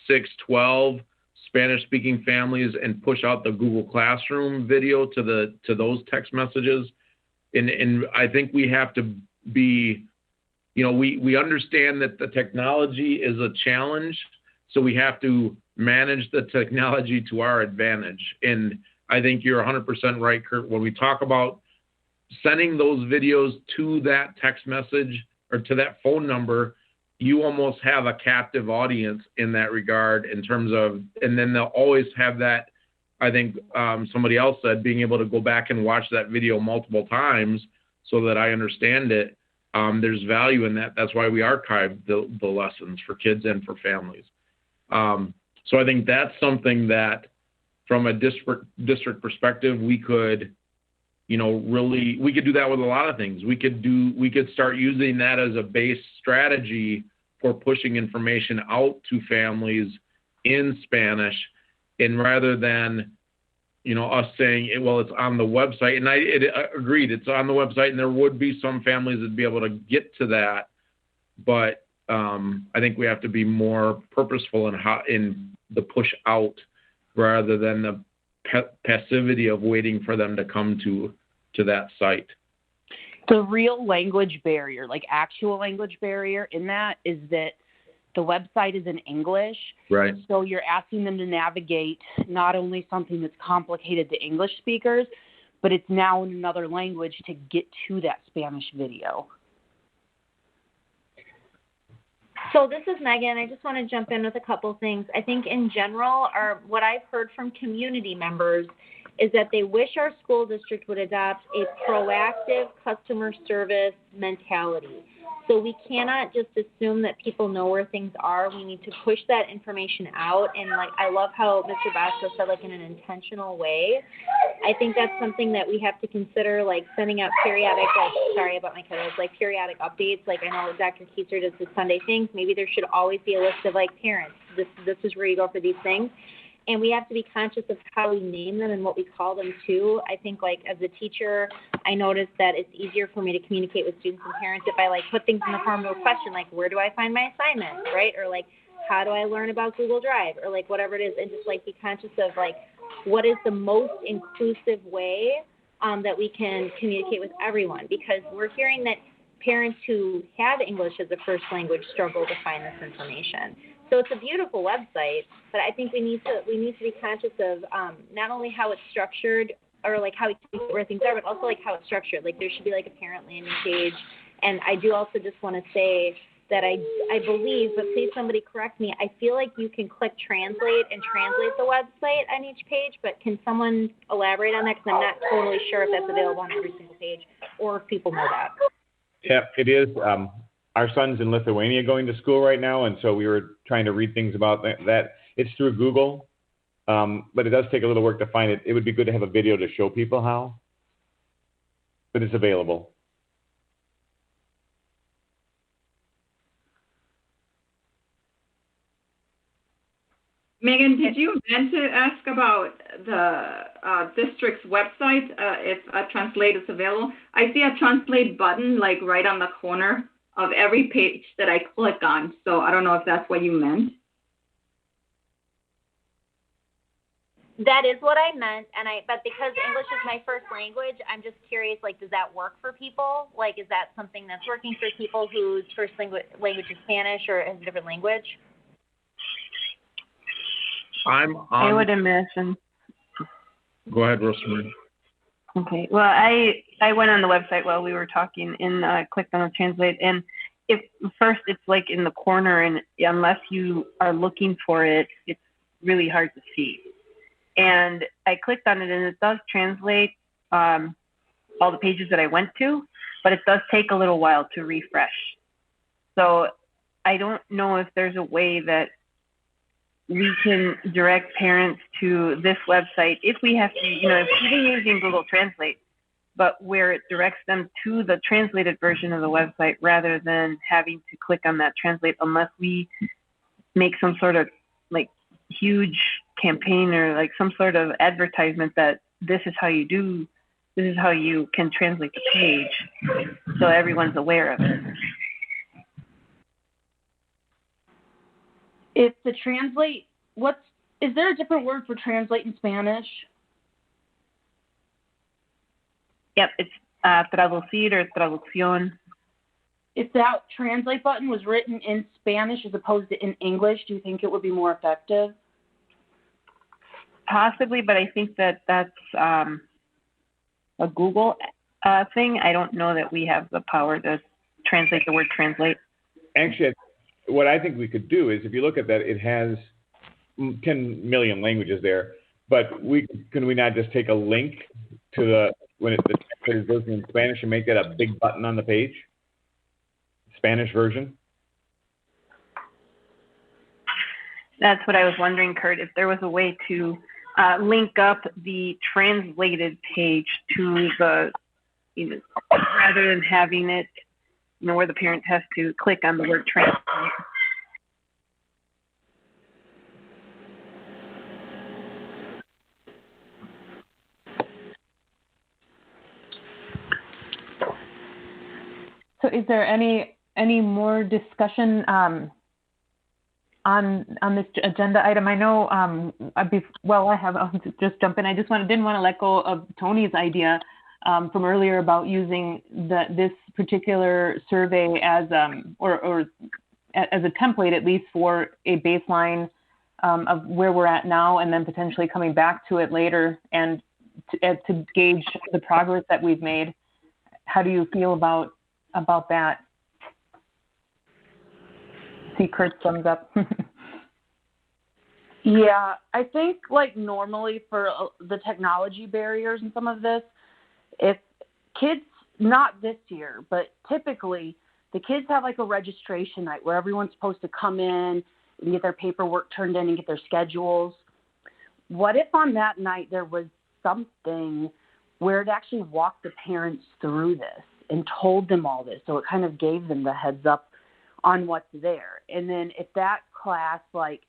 6-12 Spanish-speaking families and push out the Google Classroom video to those text messages. And I think we have to be, we understand that the technology is a challenge, so we have to manage the technology to our advantage. And I think you're 100% right, Kurt. When we talk about sending those videos to that text message or to that phone number, you almost have a captive audience in that regard in terms of, and then they'll always have that, I think somebody else said, being able to go back and watch that video multiple times so that I understand it. There's value in that. That's why we archive the lessons for kids and for families. So I think that's something that from a district perspective, we could, we could do that with a lot of things. We could start using that as a base strategy for pushing information out to families in Spanish. And rather than, us saying, well, it's on the website, and I agreed, it's on the website, and there would be some families that'd be able to get to that. But I think we have to be more purposeful in the push out rather than the passivity of waiting for them to come to that site. The real language barrier, like actual language barrier in that, is that the website is in English. Right. So you're asking them to navigate not only something that's complicated to English speakers, but it's now in another language to get to that Spanish video. So this is Megan. I just want to jump in with a couple things. I think in general, what I've heard from community members is that they wish our school district would adopt a proactive customer service mentality. So we cannot just assume that people know where things are. We need to push that information out. And I love how Mr. Basco said, in an intentional way. I think that's something that we have to consider, sending out periodic, sorry about my kiddos, periodic updates. I know Dr. Keiser does the Sunday things. Maybe there should always be a list of parents. This is where you go for these things. And we have to be conscious of how we name them and what we call them too. I think like as a teacher, I noticed that it's easier for me to communicate with students and parents if I like put things in the form of a question, like where do I find my assignments, right? Or like how do I learn about Google Drive, or like whatever it is, and just like be conscious of like what is the most inclusive way that we can communicate with everyone, because we're hearing that parents who have English as a first language struggle to find this information. So it's a beautiful website, but I think we need to be conscious of not only how it's structured or like how where things are, but also like how it's structured. Like there should be like a parent landing page. And I do also just want to say that I believe, but please somebody correct me, I feel like you can click translate and translate the website on each page, but can someone elaborate on that? Because I'm not totally sure if that's available on every single page or if people know that. Yeah, it is. Our son's in Lithuania going to school right now, and so we were trying to read things about that. It's through Google, but it does take a little work to find it. It would be good to have a video to show people how, but it's available. Megan, did you meant to ask about the district's website, if a translate is available? I see a translate button like right on the corner of every page that I click on, so I don't know if that's what you meant. That is what I meant, but because English is my first language, I'm just curious, like, does that work for people? Like, is that something that's working for people whose first language is Spanish or has a different language? I would imagine. Go ahead, Rosemary. Okay. Well, I went on the website while we were talking and clicked on the translate. And if first it's like in the corner, and unless you are looking for it, it's really hard to see. And I clicked on it, and it does translate all the pages that I went to, but it does take a little while to refresh. So I don't know if there's a way that we can direct parents to this website if we have to, if we're using Google Translate, but where it directs them to the translated version of the website rather than having to click on that translate, unless we make some sort of like huge campaign or like some sort of advertisement that this is how you can translate the page, so everyone's aware of it. If the translate, is there a different word for translate in Spanish? Yep, it's traducir or traducción. If that translate button was written in Spanish as opposed to in English, do you think it would be more effective? Possibly, but I think that's a Google thing. I don't know that we have the power to translate the word translate. Actually, what I think we could do is, if you look at that, it has 10 million languages there, but can we not just take a link to the version in Spanish and make that a big button on the page? Spanish version? That's what I was wondering, Kurt, if there was a way to link up the translated page to the, rather than having it, where the parent has to click on the word translate. So is there any more discussion on this agenda item? I know, I'll just jump in. I didn't want to let go of Tony's idea from earlier about using this particular survey as as a template, at least for a baseline of where we're at now, and then potentially coming back to it later and to gauge the progress that we've made. How do you feel about that? See Kurt's thumbs up. Yeah, I think like normally for the technology barriers and some of this, if kids, not this year, but typically the kids have like a registration night where everyone's supposed to come in and get their paperwork turned in and get their schedules. What if on that night there was something where it actually walked the parents through this and told them all this, so it kind of gave them the heads up on what's there? And then if that class like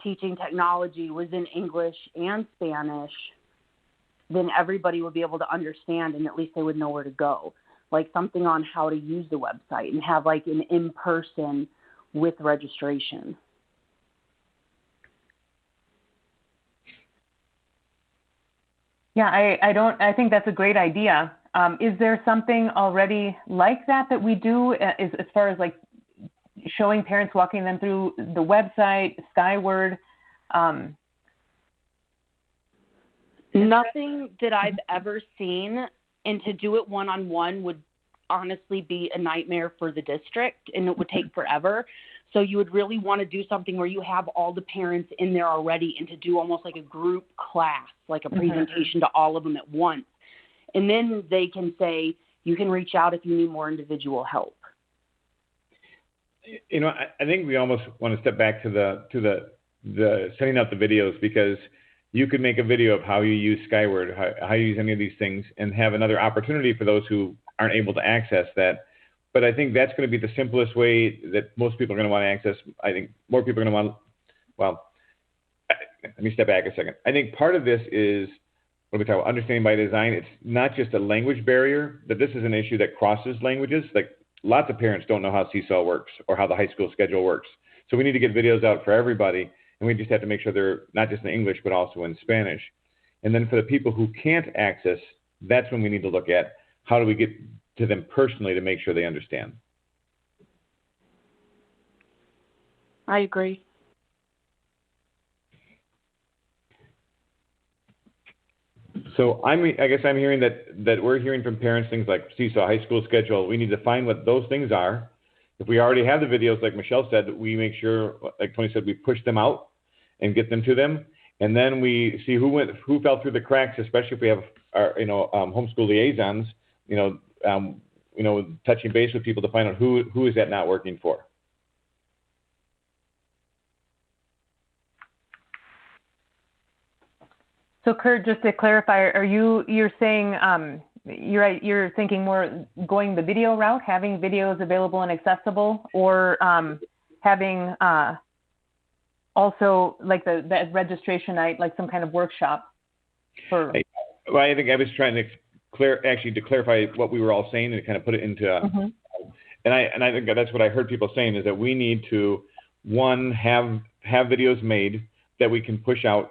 teaching technology was in English and Spanish, then everybody would be able to understand, and at least they would know where to go. Like something on how to use the website and have like an in-person with registration. Yeah, I think that's a great idea. Is there something already like that we do as far as like showing parents, walking them through the website, Skyward? Nothing that I've ever seen, and to do it one-on-one would honestly be a nightmare for the district, and it would take forever. So you would really want to do something where you have all the parents in there already, and to do almost like a group class, like a presentation to all of them at once. And then they can say, you can reach out if you need more individual help. You know, I think we almost want to step back to the setting up the videos, because you could make a video of how you use Skyward, how you use any of these things, and have another opportunity for those who aren't able to access that. But I think that's going to be the simplest way that most people are going to want to access. I think more people are going to want, well, let me step back a second. I think part of this is what we talk about understanding by design. It's not just a language barrier, but this is an issue that crosses languages. Like lots of parents don't know how Seesaw works or how the high school schedule works. So we need to get videos out for everybody, and we just have to make sure they're not just in English, but also in Spanish. And then for the people who can't access, that's when we need to look at how do we get to them personally to make sure they understand. I agree. So I guess I'm hearing that we're hearing from parents things like Seesaw, high school schedule. We need to find what those things are. If we already have the videos, like Michelle said, we make sure, like Tony said, we push them out and get them to them. And then we see who fell through the cracks, especially if we have our, homeschool liaisons, touching base with people to find out who is that not working for. So Kurt, just to clarify, you're saying you're thinking more going the video route, having videos available and accessible, or having also like the registration night, like some kind of workshop for? Well, I think I was trying to clarify what we were all saying and kind of put it into, and I think that's what I heard people saying, is that we need to, one, have videos made that we can push out.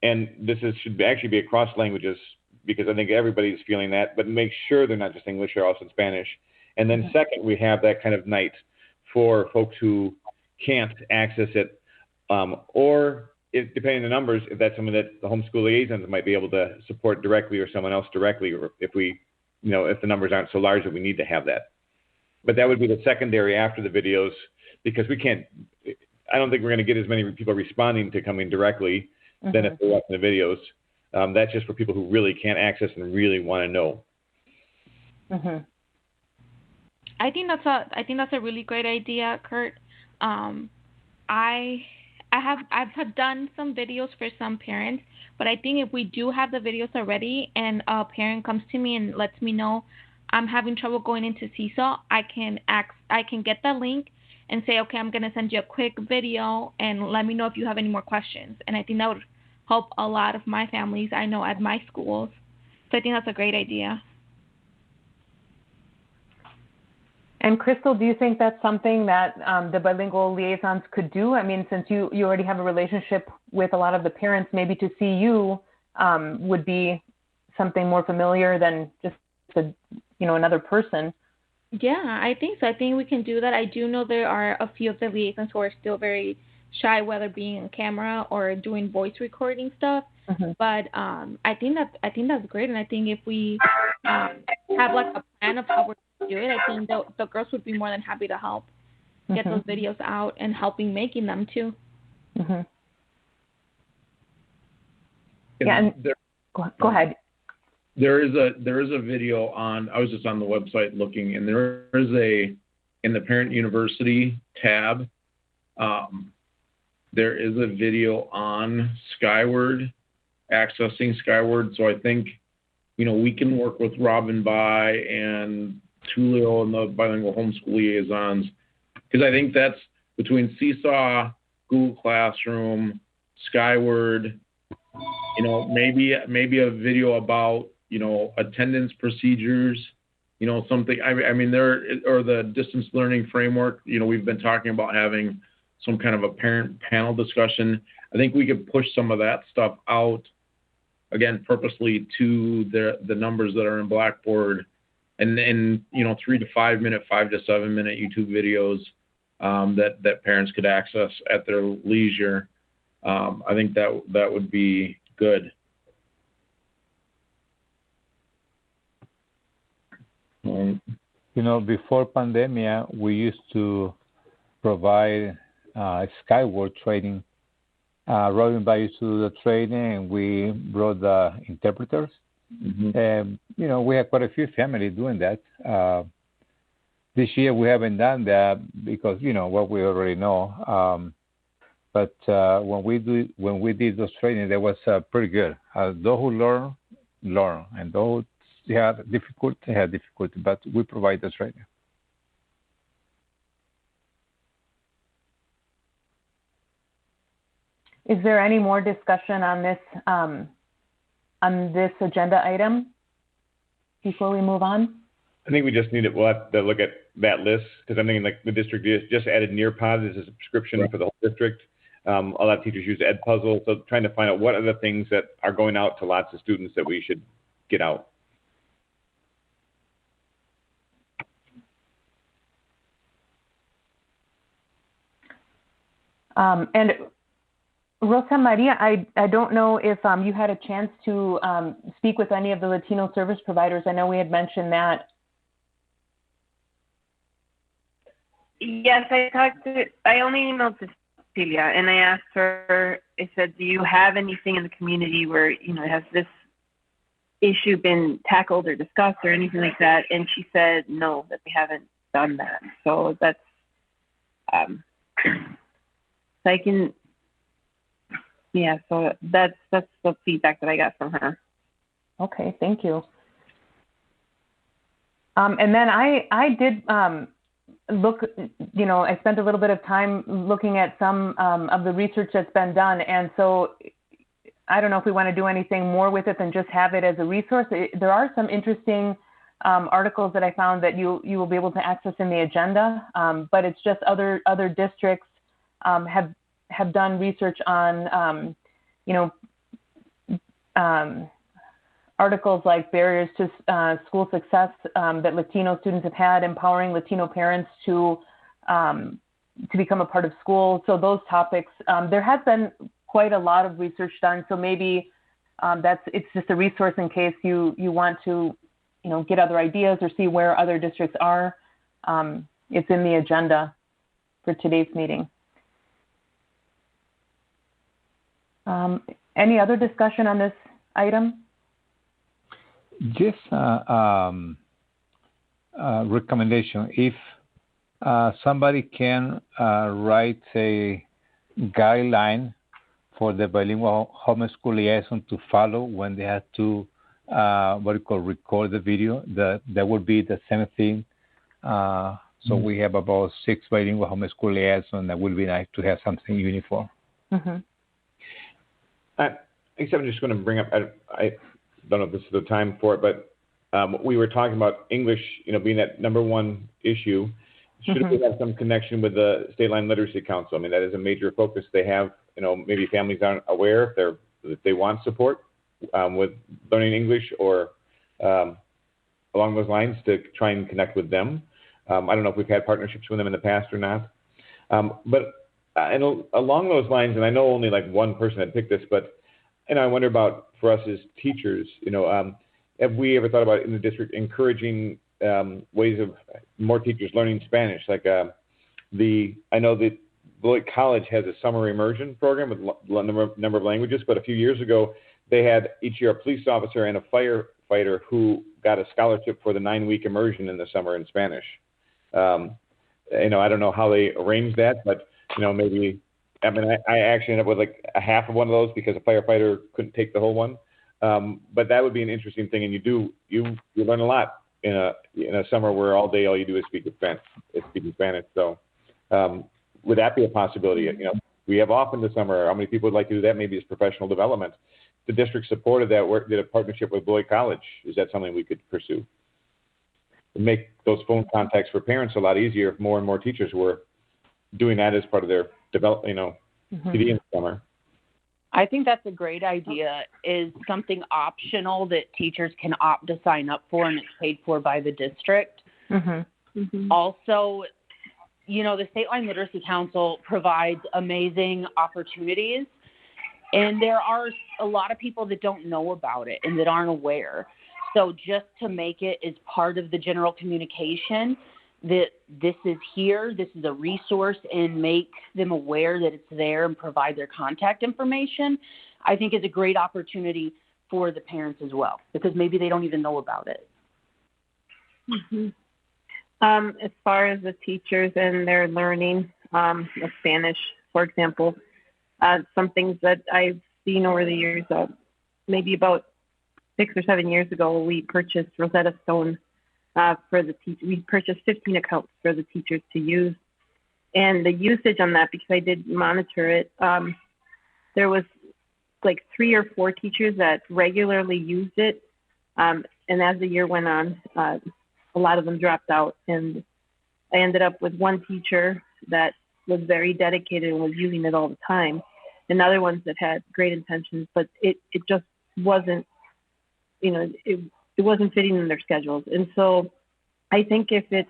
And this should actually be across languages, because I think everybody's feeling that, but make sure they're not just English, they're also Spanish. And then second, we have that kind of night for folks who can't access it, or if, depending on the numbers, if that's something that the homeschool liaisons might be able to support directly, or someone else directly, or if we, if the numbers aren't so large that we need to have that. But that would be the secondary after the videos, because I don't think we're going to get as many people responding to coming directly than if they're watching the videos. That's just for people who really can't access and really want to know. I think that's a really great idea, Kurt. I've done some videos for some parents, but I think if we do have the videos already and a parent comes to me and lets me know I'm having trouble going into Seesaw, I can get the link and say, okay, I'm going to send you a quick video and let me know if you have any more questions. And I think that would help a lot of my families I know at my schools. So I think that's a great idea. And Crystal, do you think that's something that the bilingual liaisons could do? I mean, since you already have a relationship with a lot of the parents, maybe to see you would be something more familiar than just another person. Yeah, I think so. I think we can do that. I do know there are a few of the liaisons who are still very shy, whether being on camera or doing voice recording stuff. But I think that's great, and I think if we have like a plan of how we're going to do it, I think the girls would be more than happy to help get those videos out and helping making them too. Yeah, and go ahead. There is a video on. I was just on the website looking, and there is in the Parent University tab. There is a video on Skyward, accessing Skyward. So I think, we can work with Robin Bai and Tulio and the bilingual homeschool liaisons, because I think that's between Seesaw, Google Classroom, Skyward, you know, maybe a video about, you know, attendance procedures, you know, something. I mean, or the distance learning framework. You know, we've been talking about having some kind of a parent panel discussion. I think we could push some of that stuff out, again, purposely to the numbers that are in Blackboard, and you know, 3 to 5 minute, 5 to 7 minute YouTube videos that parents could access at their leisure. I think that would be good. You know, before pandemic, we used to provide Skyward training. Robin by used to do the training, and we brought the interpreters. And, you know, we have quite a few families doing that. This year we haven't done that because, you know, what we already know. But when we did those trainings, that was pretty good. Those who learn, and those who had difficulty, but we provide the training. Is there any more discussion on this agenda item before we move on? I think we just need we'll have to look at that list, because I'm thinking like the district just added Nearpod as a subscription for the whole district. A lot of teachers use Edpuzzle, so trying to find out what are the things that are going out to lots of students that we should get out. And Rosa Maria, I don't know if you had a chance to speak with any of the Latino service providers. I know we had mentioned that. Yes, I only emailed Cecilia, and I asked her, I said, do you have anything in the community where, you know, has this issue been tackled or discussed or anything like that? And she said, no, that they haven't done that. So that's, I can, yeah, so that's the feedback that I got from her. Okay, thank you. And then I did look, you know, I spent a little bit of time looking at some of the research that's been done. And so I don't know if we want to do anything more with it than just have it as a resource. There are some interesting articles that I found that you will be able to access in the agenda, but it's just other districts have done research on, you know, articles like barriers to school success that Latino students have had, empowering Latino parents to become a part of school. So those topics, there has been quite a lot of research done. So maybe it's just a resource in case you want to, you know, get other ideas or see where other districts are. It's in the agenda for today's meeting. Any other discussion on this item? Just recommendation. If somebody can write a guideline for the bilingual homeschool liaison to follow when they have to record the video, that would be the same thing. So we have about 6 bilingual homeschool liaisons. That would be nice to have something uniform. Mm-hmm. I guess I'm just going to bring up, I don't know if this is the time for it, but we were talking about English, you know, being that #1 issue. Should we have some connection with the State Line Literacy Council? I mean, that is a major focus they have. You know, maybe families aren't aware if they want support with learning English or along those lines, to try and connect with them. I don't know if we've had partnerships with them in the past or not. But and along those lines, and I know only like one person had picked this, but and I wonder about for us as teachers, you know, have we ever thought about in the district encouraging ways of more teachers learning Spanish? Like I know that Beloit College has a summer immersion program with a number of languages, but a few years ago they had each year a police officer and a firefighter who got a scholarship for the 9-week immersion in the summer in Spanish. You know, I don't know how they arranged that, but you know, maybe, I mean, I actually ended up with like a half of one of those because a firefighter couldn't take the whole one. But that would be an interesting thing, and you learn a lot in a summer where all day all you do is speak Spanish. So would that be a possibility? You know, we have off in the summer? How many people would like to do that? Maybe it's professional development. The district supported that work, did a partnership with Beloit College. Is that something we could pursue? Make those phone contacts for parents a lot easier if more and more teachers were doing that as part of their PD in the summer. I think that's a great idea, is something optional that teachers can opt to sign up for and it's paid for by the district. Also, the State Line Literacy Council provides amazing opportunities, and there are a lot of people that don't know about it and that aren't aware. So just to make it as part of the general communication that this is here, this is a resource, and make them aware that it's there and provide their contact information, I think is a great opportunity for the parents as well, because maybe they don't even know about it. As far as the teachers and their learning of Spanish, for example, some things that I've seen over the years, maybe about 6 or 7 years ago, we purchased Rosetta Stone for the teachers. We purchased 15 accounts for the teachers to use. And the usage on that, because I did monitor it, there was like 3 or 4 teachers that regularly used it. And as the year went on, a lot of them dropped out. And I ended up with one teacher that was very dedicated and was using it all the time, and other ones that had great intentions, but it just wasn't, it wasn't fitting in their schedules. And so I think if it's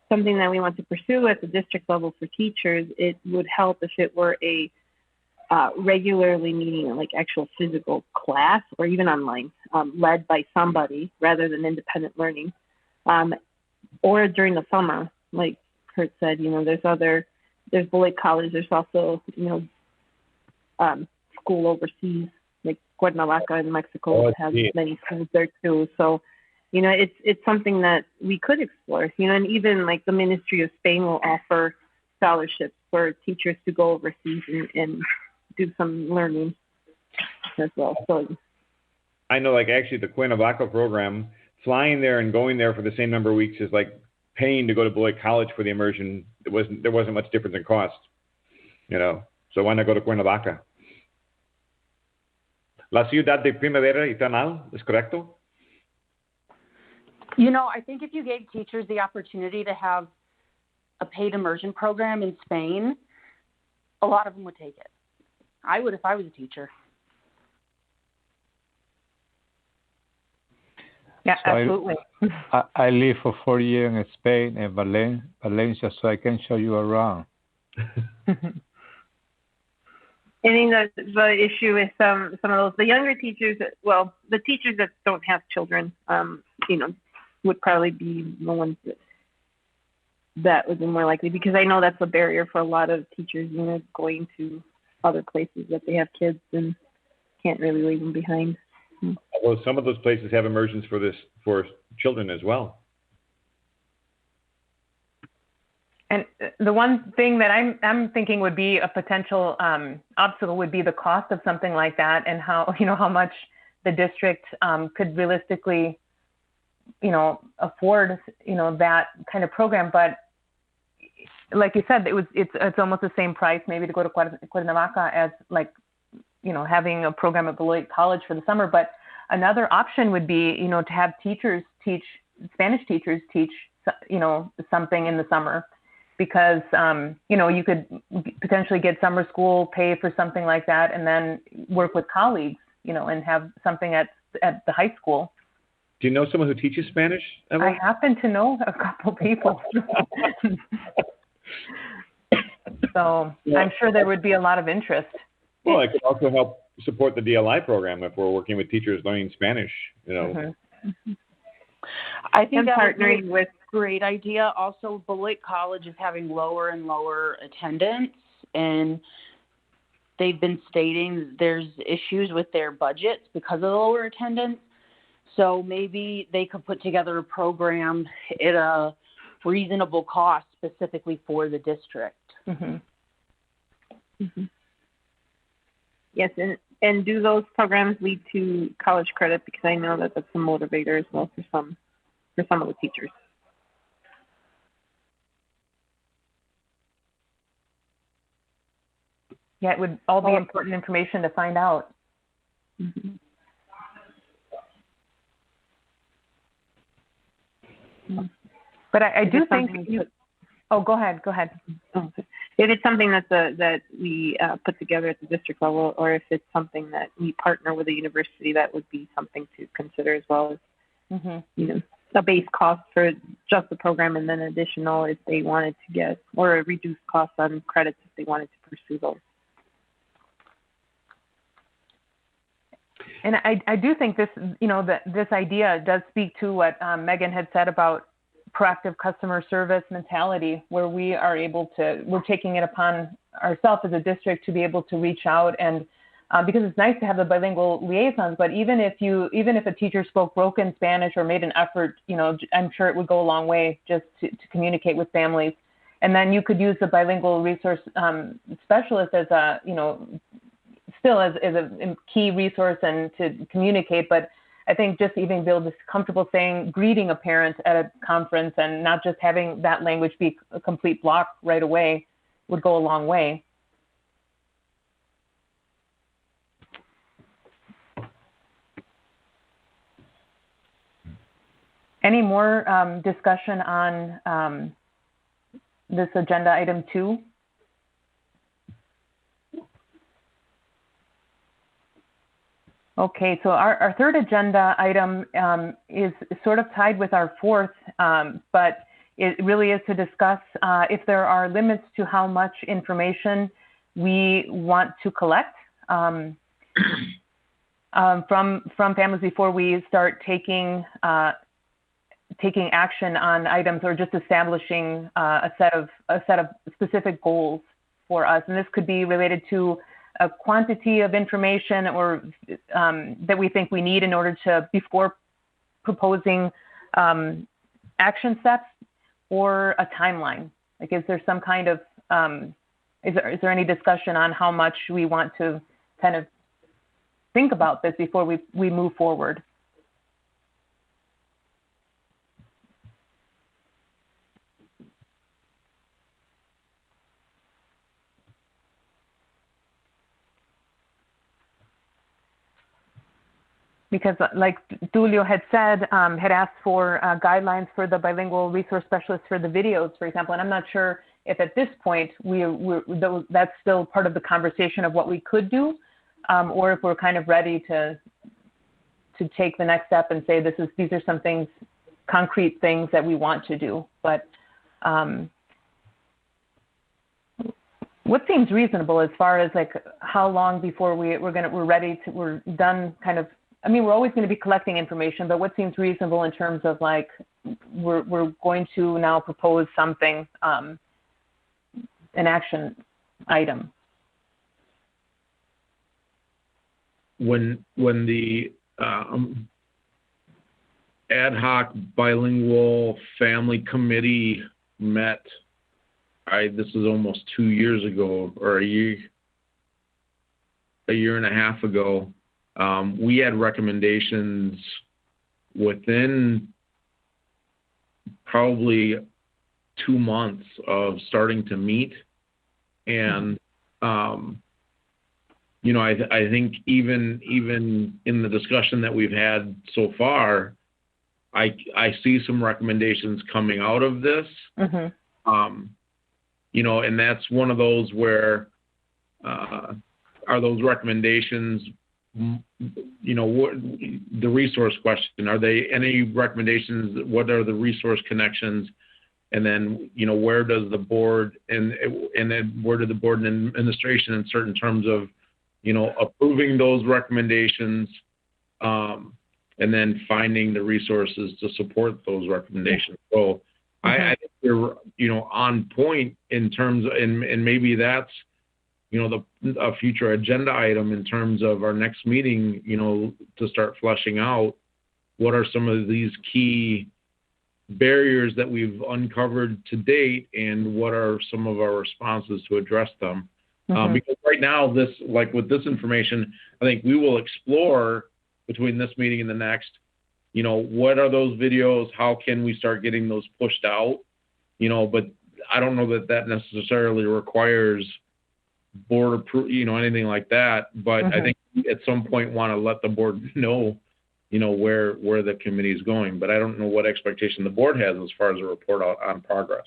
something that we want to pursue at the district level for teachers, it would help if it were a regularly meeting, like actual physical class, or even online, led by somebody rather than independent learning. Or during the summer, like Kurt said, there's Beloit College, there's also, school overseas, like Cuernavaca in Mexico has many schools there too. So, it's something that we could explore, and even like the Ministry of Spain will offer scholarships for teachers to go overseas and do some learning as well. So I know, like, actually the Cuernavaca program, flying there and going there for the same number of weeks is like paying to go to Beloit College for the immersion. There wasn't much difference in cost, so why not go to Cuernavaca? La ciudad de Primavera y Tonal, ¿es correcto? I think if you gave teachers the opportunity to have a paid immersion program in Spain, a lot of them would take it. I would if I was a teacher. Yeah, so absolutely. I lived for 4 years in Spain, in Valencia, so I can show you around. I think that the issue with some of the younger teachers, the teachers that don't have children, would probably be the ones that would be more likely, because I know that's a barrier for a lot of teachers, going to other places that they have kids and can't really leave them behind. Well, some of those places have immersions for children as well. And the one thing that I'm thinking would be a potential obstacle would be the cost of something like that, and how much the district could realistically, afford, that kind of program. But like you said, it's almost the same price maybe to go to Cuernavaca as having a program at Beloit College for the summer. But another option would be, to have Spanish teachers teach, something in the summer, because, you could potentially get summer school, pay for something like that, and then work with colleagues, and have something at the high school. Do you know someone who teaches Spanish, Emma? I happen to know a couple people. So yeah. I'm sure there would be a lot of interest. Well, it could also help support the DLI program if we're working with teachers learning Spanish, I think that partnering with great idea. Also, Beloit College is having lower and lower attendance, and they've been stating there's issues with their budgets because of the lower attendance. So maybe they could put together a program at a reasonable cost specifically for the district. Yes, and do those programs lead to college credit? Because I know that that's a motivator as well for some of the teachers. Yeah, it would all be important information to find out. Mm-hmm. But I do think go ahead. Oh, if it's something that we put together at the district level, or if it's something that we partner with a university, that would be something to consider as well as, a base cost for just the program, and then additional if they wanted to get, or a reduced cost on credits if they wanted to pursue those. And I do think this, this idea does speak to what Megan had said about proactive customer service mentality, where we are we're taking it upon ourselves as a district to be able to reach out and because it's nice to have the bilingual liaisons, but even if a teacher spoke broken Spanish or made an effort, I'm sure it would go a long way just to communicate with families. And then you could use the bilingual resource specialist as a, still as a key resource and to communicate, but I think just even feel comfortable greeting a parent at a conference and not just having that language be a complete block right away would go a long way. Any more discussion on this agenda item 2? Okay, so our third agenda item is sort of tied with our fourth, but it really is to discuss if there are limits to how much information we want to collect from families before we start taking action on items or just establishing a set of specific goals for us. And this could be related to a quantity of information or that we think we need in order to, before proposing action steps, or a timeline. Like, is there some kind of, is there any discussion on how much we want to kind of think about this before we move forward? Because like Tulio had said, had asked for guidelines for the bilingual resource specialist for the videos, for example, and I'm not sure if at this point that's still part of the conversation of what we could do, or if we're kind of ready to take the next step and say these are some things, concrete things that we want to do. But what seems reasonable as far as like how long before we're done kind of. I mean, we're always going to be collecting information, but what seems reasonable in terms of like we're going to now propose something, an action item? When the ad hoc bilingual family committee met, this is almost 2 years ago, or a year and a half ago. We had recommendations within probably 2 months of starting to meet. And, I think even in the discussion that we've had so far, I see some recommendations coming out of this. And that's one of those where, are those recommendations, what the resource question, are they any recommendations? What are the resource connections? And then, where does the board and then where do the board and administration in certain terms of, approving those recommendations, and then finding the resources to support those recommendations. So I think we're, on point in terms of, and maybe that's, a future agenda item in terms of our next meeting, to start fleshing out what are some of these key barriers that we've uncovered to date and what are some of our responses to address them. Because right now, with this information, I think we will explore between this meeting and the next, what are those videos? How can we start getting those pushed out? But I don't know that necessarily requires board approve, anything like that. But I think at some point want to let the board know, where the committee is going. But I don't know what expectation the board has as far as a report out on progress.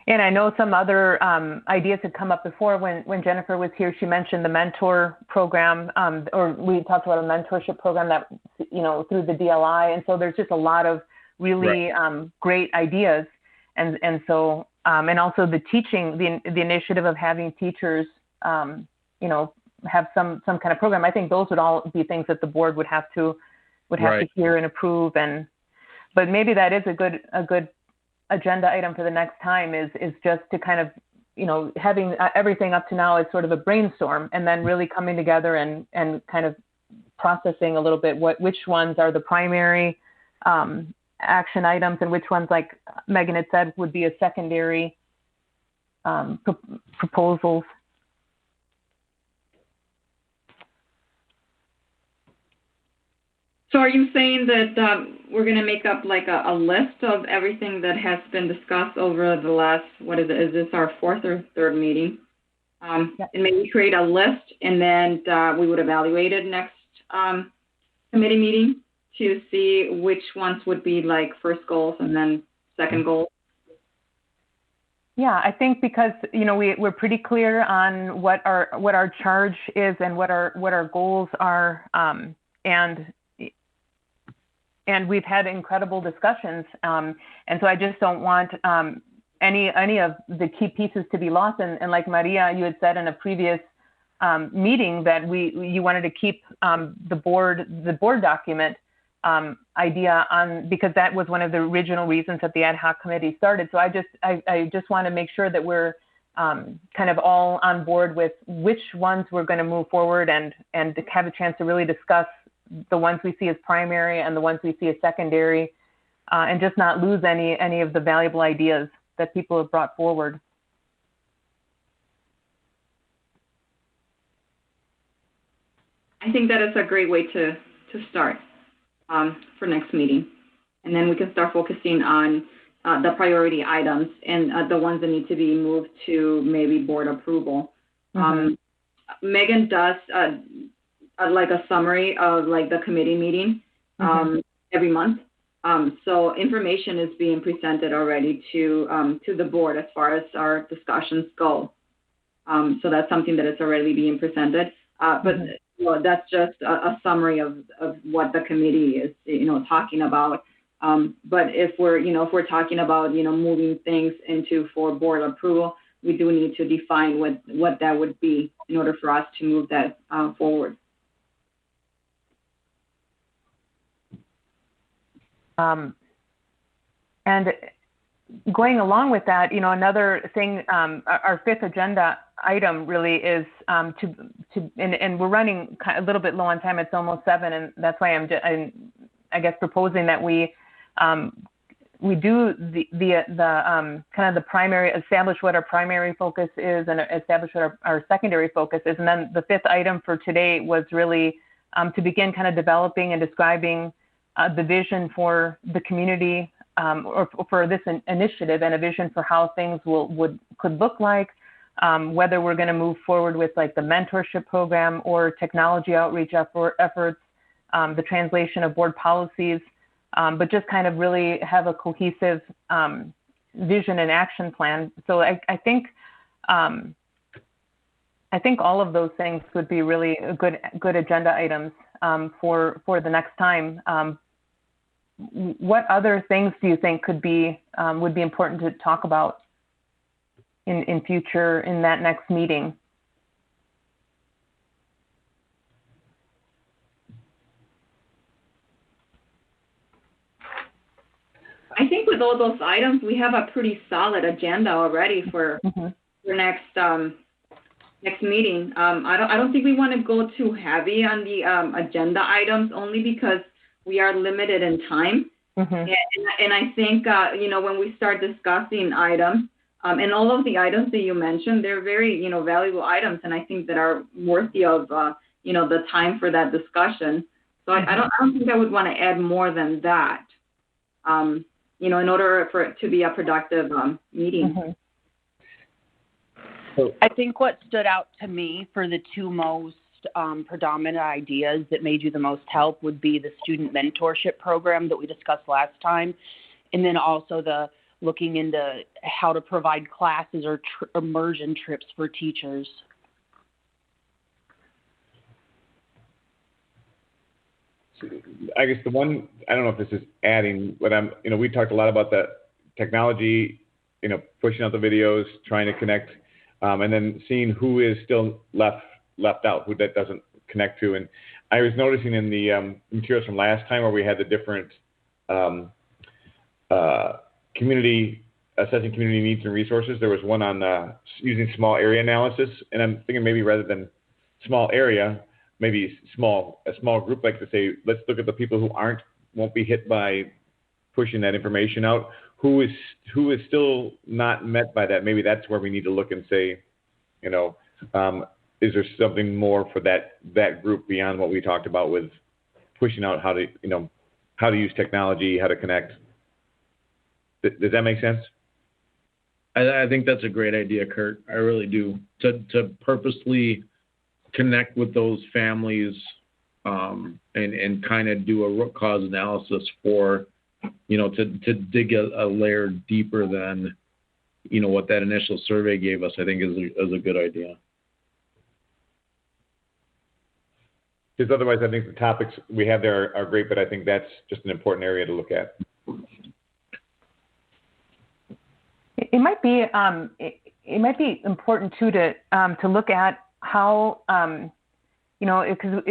And I know some other ideas had come up before when Jennifer was here. She mentioned the mentor program, or we talked about a mentorship program that, through the DLI. And so there's just a lot of really great ideas. And so, and also the teaching, the initiative of having teachers, have some kind of program. I think those would all be things that the board would have to hear and approve. But maybe that is a good agenda item for the next time is just to kind of, having everything up to now is sort of a brainstorm, and then really coming together and kind of processing a little bit which ones are the primary action items and which ones, like Megan had said, would be a secondary proposals. So are you saying that we're going to make up like a list of everything that has been discussed over the last, is this our fourth or third meeting? And maybe create a list, and then we would evaluate it next committee meeting to see which ones would be like first goals and then second goals? Yeah, I think because we're pretty clear on what our charge is and what our goals are, and we've had incredible discussions, and so I just don't want any of the key pieces to be lost. And like Maria, you had said in a previous meeting that you wanted to keep the board document idea on, because that was one of the original reasons that the ad hoc committee started. So I just want to make sure that we're kind of all on board with which ones we're going to move forward and have a chance to really discuss the ones we see as primary and the ones we see as secondary, and just not lose any of the valuable ideas that people have brought forward. I think that is a great way to start for next meeting. And then we can start focusing on the priority items and the ones that need to be moved to maybe board approval. Megan does like a summary of like the committee meeting every month. So information is being presented already to the board as far as our discussions go. So that's something that is already being presented. But that's just a summary of what the committee is, talking about. But if we're talking about, moving things for board approval, we do need to define what that would be in order for us to move that forward. And going along with that, another thing, our fifth agenda item really is and we're running a little bit low on time. It's almost 7, and that's why I'm I guess proposing that we do the kind of the primary, establish what our primary focus is and establish what our secondary focus is. And then the fifth item for today was really to begin kind of developing and describing the vision for the community, or for this initiative, and a vision for how things could look like, whether we're going to move forward with like the mentorship program or technology outreach efforts, the translation of board policies, but just kind of really have a cohesive vision and action plan. So I think all of those things would be really good agenda items for the next time. What other things do you think would be important to talk about in future in that next meeting? I think with all those items, we have a pretty solid agenda already for next meeting. I don't think we want to go too heavy on the agenda items, only because we are limited in time. And I think, when we start discussing items, and all of the items that you mentioned, they're very, valuable items, and I think that are worthy of, the time for that discussion. So I don't think I would want to add more than that, in order for it to be a productive meeting. I think what stood out to me for the two most predominant ideas that made you the most help would be the student mentorship program that we discussed last time, and then also the looking into how to provide classes or immersion trips for teachers. I guess the one, I don't know if this is adding, but we talked a lot about the technology, pushing out the videos, trying to connect, and then seeing who is still left out, who that doesn't connect to. And I was noticing in the materials from last time where we had the different assessing community needs and resources, there was one on using small area analysis. And I'm thinking maybe rather than small area, maybe a small group, like to say, let's look at the people who won't be hit by pushing that information out. Who is still not met by that? Maybe that's where we need to look and say, is there something more for that group beyond what we talked about with pushing out how to use technology, how to connect? Does that make sense? I think that's a great idea, Kurt. I really do. To purposely connect with those families and kind of do a root cause analysis for, to dig a layer deeper than, what that initial survey gave us, I think is a good idea. Because otherwise, I think the topics we have there are great, but I think that's just an important area to look at. It might be important too to look at how because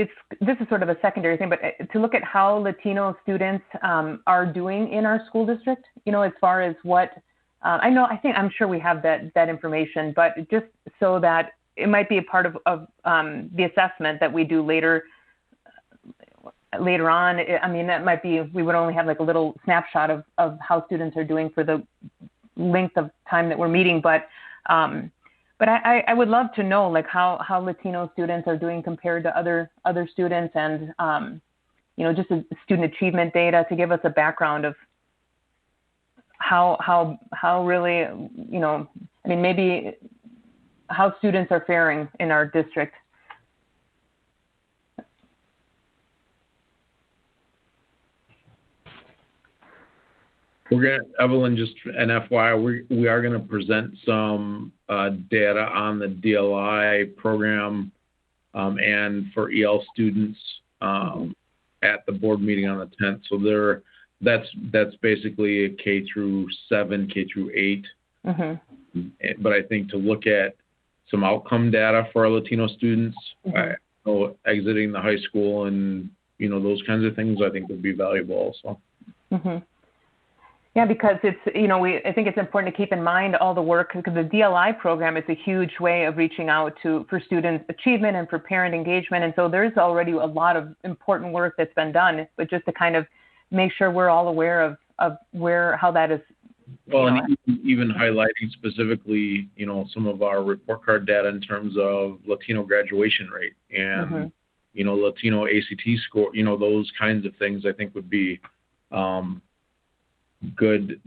this is sort of a secondary thing, but to look at how Latino students are doing in our school district. As far as what I'm sure we have that information, but just so that it might be a part of the assessment that we do later on. I mean, that might be, we would only have like a little snapshot of how students are doing for the length of time that we're meeting, but I would love to know like how Latino students are doing compared to other students, and just a student achievement data to give us a background of how really maybe how students are faring in our district. Evelyn, just an FYI, we are going to present some data on the DLI program and for EL students at the board meeting on the 10th. So that's basically a K through 7, K through 8. Mm-hmm. But I think to look at some outcome data for our Latino students, exiting the high school and those kinds of things, I think would be valuable also. Mm-hmm. Yeah, because it's, I think it's important to keep in mind all the work, because the DLI program is a huge way of reaching out for student achievement and for parent engagement. And so there's already a lot of important work that's been done, but just to kind of make sure we're all aware of how that is. Well, and even highlighting specifically, some of our report card data in terms of Latino graduation rate and, Latino ACT score, those kinds of things I think would be good,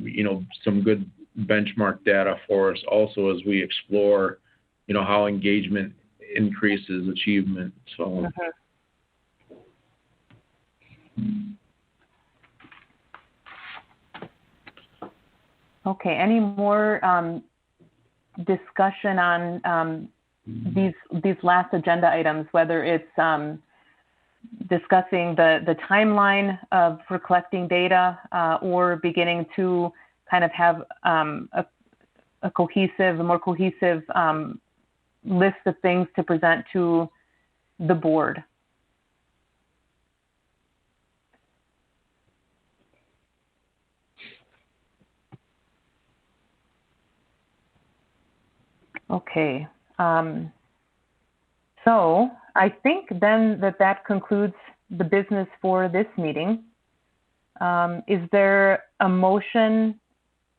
some good benchmark data for us also as we explore, how engagement increases achievement. So. Okay. Any more discussion on these last agenda items, whether it's discussing the timeline for collecting data or beginning to kind of have a more cohesive list of things to present to the board? Okay. So I think then that concludes the business for this meeting. Is there a motion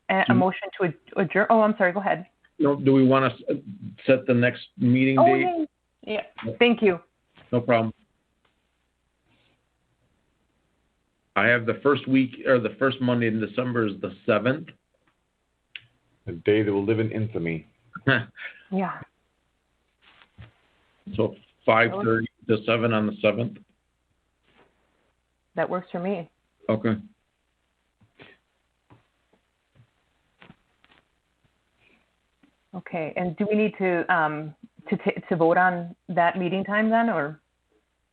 to adjourn? Oh, I'm sorry. Go ahead. No, do we want to set the next meeting date? Yeah. Thank you. No problem. I have the first week, or the first Monday in December is the 7th. A day that will live in infamy. Yeah. So 5:30 to 7 on the 7th? That works for me. Okay. Okay, and do we need to vote on that meeting time then, or?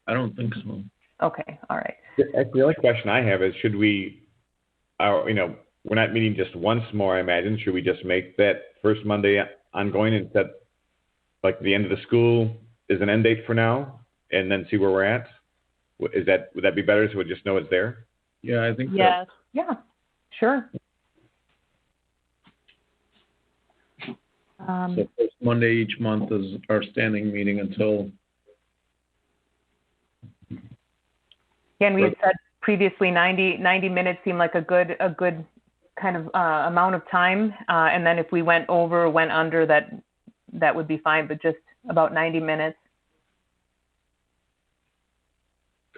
I don't think so. Okay, all right. The only question I have is, should we, we're not meeting just once more, I imagine. Should we just make that first Monday ongoing and set, like, the end of the school is an end date for now, and then see where we're at? Would that be better, so we just know it's there? Yeah, I think Yes. Yeah, sure. So first Monday each month is our standing meeting until. Again, we had said previously 90 minutes seemed like a good kind of amount of time, and then if we went over or went under, that would be fine, but just about 90 minutes.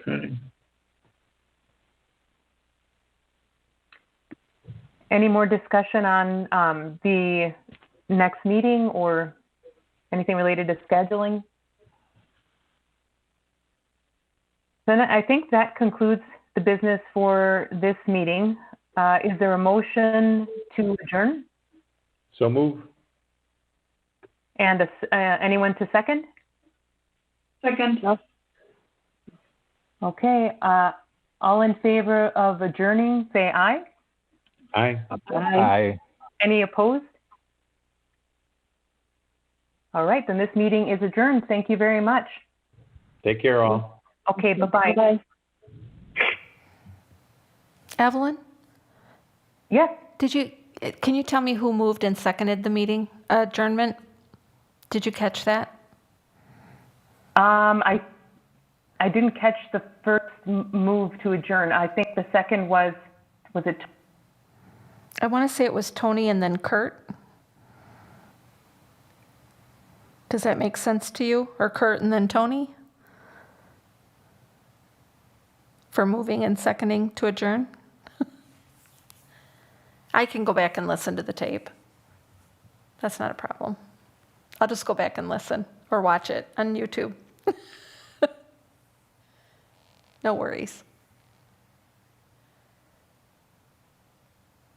Okay. Any more discussion on the next meeting or anything related to scheduling? Then I think that concludes the business for this meeting. Is there a motion to adjourn? So move. And anyone to second? Second. Okay, all in favor of adjourning, say aye. Aye. Aye. Any opposed? All right, then this meeting is adjourned. Thank you very much. Take care, all. Okay, bye-bye. Bye. Evelyn, Yes, can you tell me who moved and seconded the meeting adjournment? Did you catch that? I didn't catch the first move to adjourn. I think the second was it? I want to say it was Tony and then Kurt. Does that make sense to you? Or Kurt and then Tony? For moving and seconding to adjourn? I can go back and listen to the tape. That's not a problem. I'll just go back and listen or watch it on YouTube. No worries.